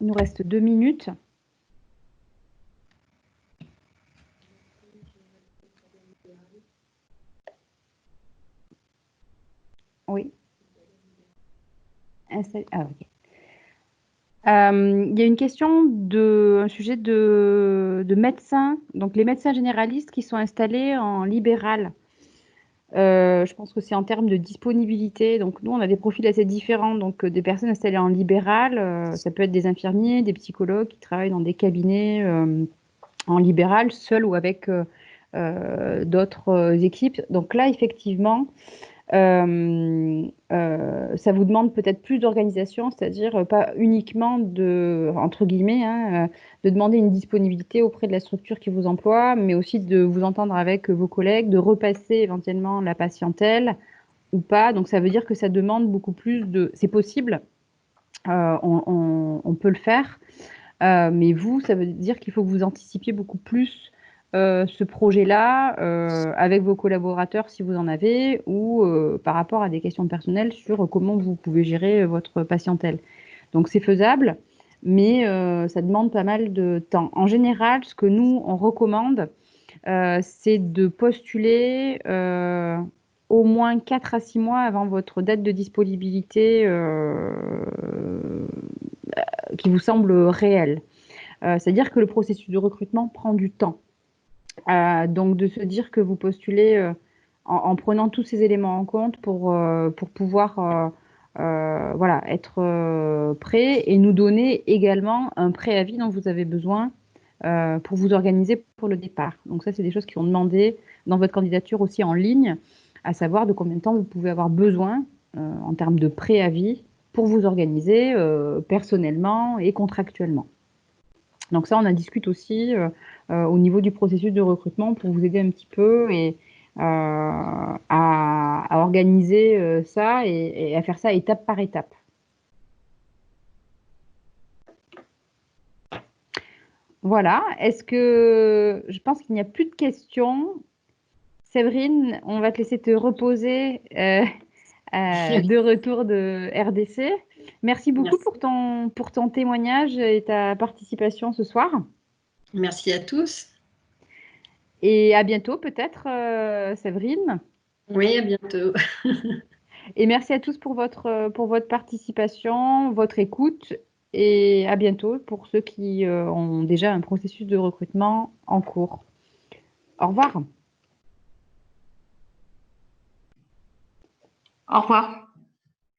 Il nous reste 2 minutes. Oui. Ah, ok. Il y a une question un sujet de médecins, donc les médecins généralistes qui sont installés en libéral. Je pense que c'est en termes de disponibilité. Donc, nous, on a des profils assez différents. Donc, des personnes installées en libéral, ça peut être des infirmiers, des psychologues qui travaillent dans des cabinets en libéral, seuls ou avec d'autres équipes. Donc là, effectivement, ça vous demande peut-être plus d'organisation, c'est-à-dire pas uniquement de, entre guillemets, hein, de demander une disponibilité auprès de la structure qui vous emploie, mais aussi de vous entendre avec vos collègues, de repasser éventuellement la patientèle ou pas. Donc ça veut dire que ça demande beaucoup plus de... C'est possible, on peut le faire, mais vous, ça veut dire qu'il faut que vous anticipiez beaucoup plus ce projet-là avec vos collaborateurs si vous en avez ou par rapport à des questions personnelles sur comment vous pouvez gérer votre patientèle. Donc c'est faisable, mais ça demande pas mal de temps. En général, ce que nous, on recommande, c'est de postuler au moins 4 à 6 mois avant votre date de disponibilité qui vous semble réelle. C'est-à-dire que le processus de recrutement prend du temps. Donc, de se dire que vous postulez en prenant tous ces éléments en compte pour pouvoir voilà, être prêt et nous donner également un préavis dont vous avez besoin pour vous organiser pour le départ. Donc, ça, c'est des choses qui sont demandées dans votre candidature aussi en ligne, à savoir de combien de temps vous pouvez avoir besoin en termes de préavis pour vous organiser personnellement et contractuellement. Donc ça, on en discute aussi au niveau du processus de recrutement pour vous aider un petit peu et à organiser ça et à faire ça étape par étape. Voilà. Est-ce que je pense qu'il n'y a plus de questions? Séverine, on va te laisser te reposer de retour de RDC. Merci beaucoup Merci. pour ton témoignage et ta participation ce soir. Merci à tous. Et à bientôt peut-être, Séverine. Oui, à bientôt. Et merci à tous pour votre participation, votre écoute. Et à bientôt pour ceux qui ont déjà un processus de recrutement en cours. Au revoir. Au revoir.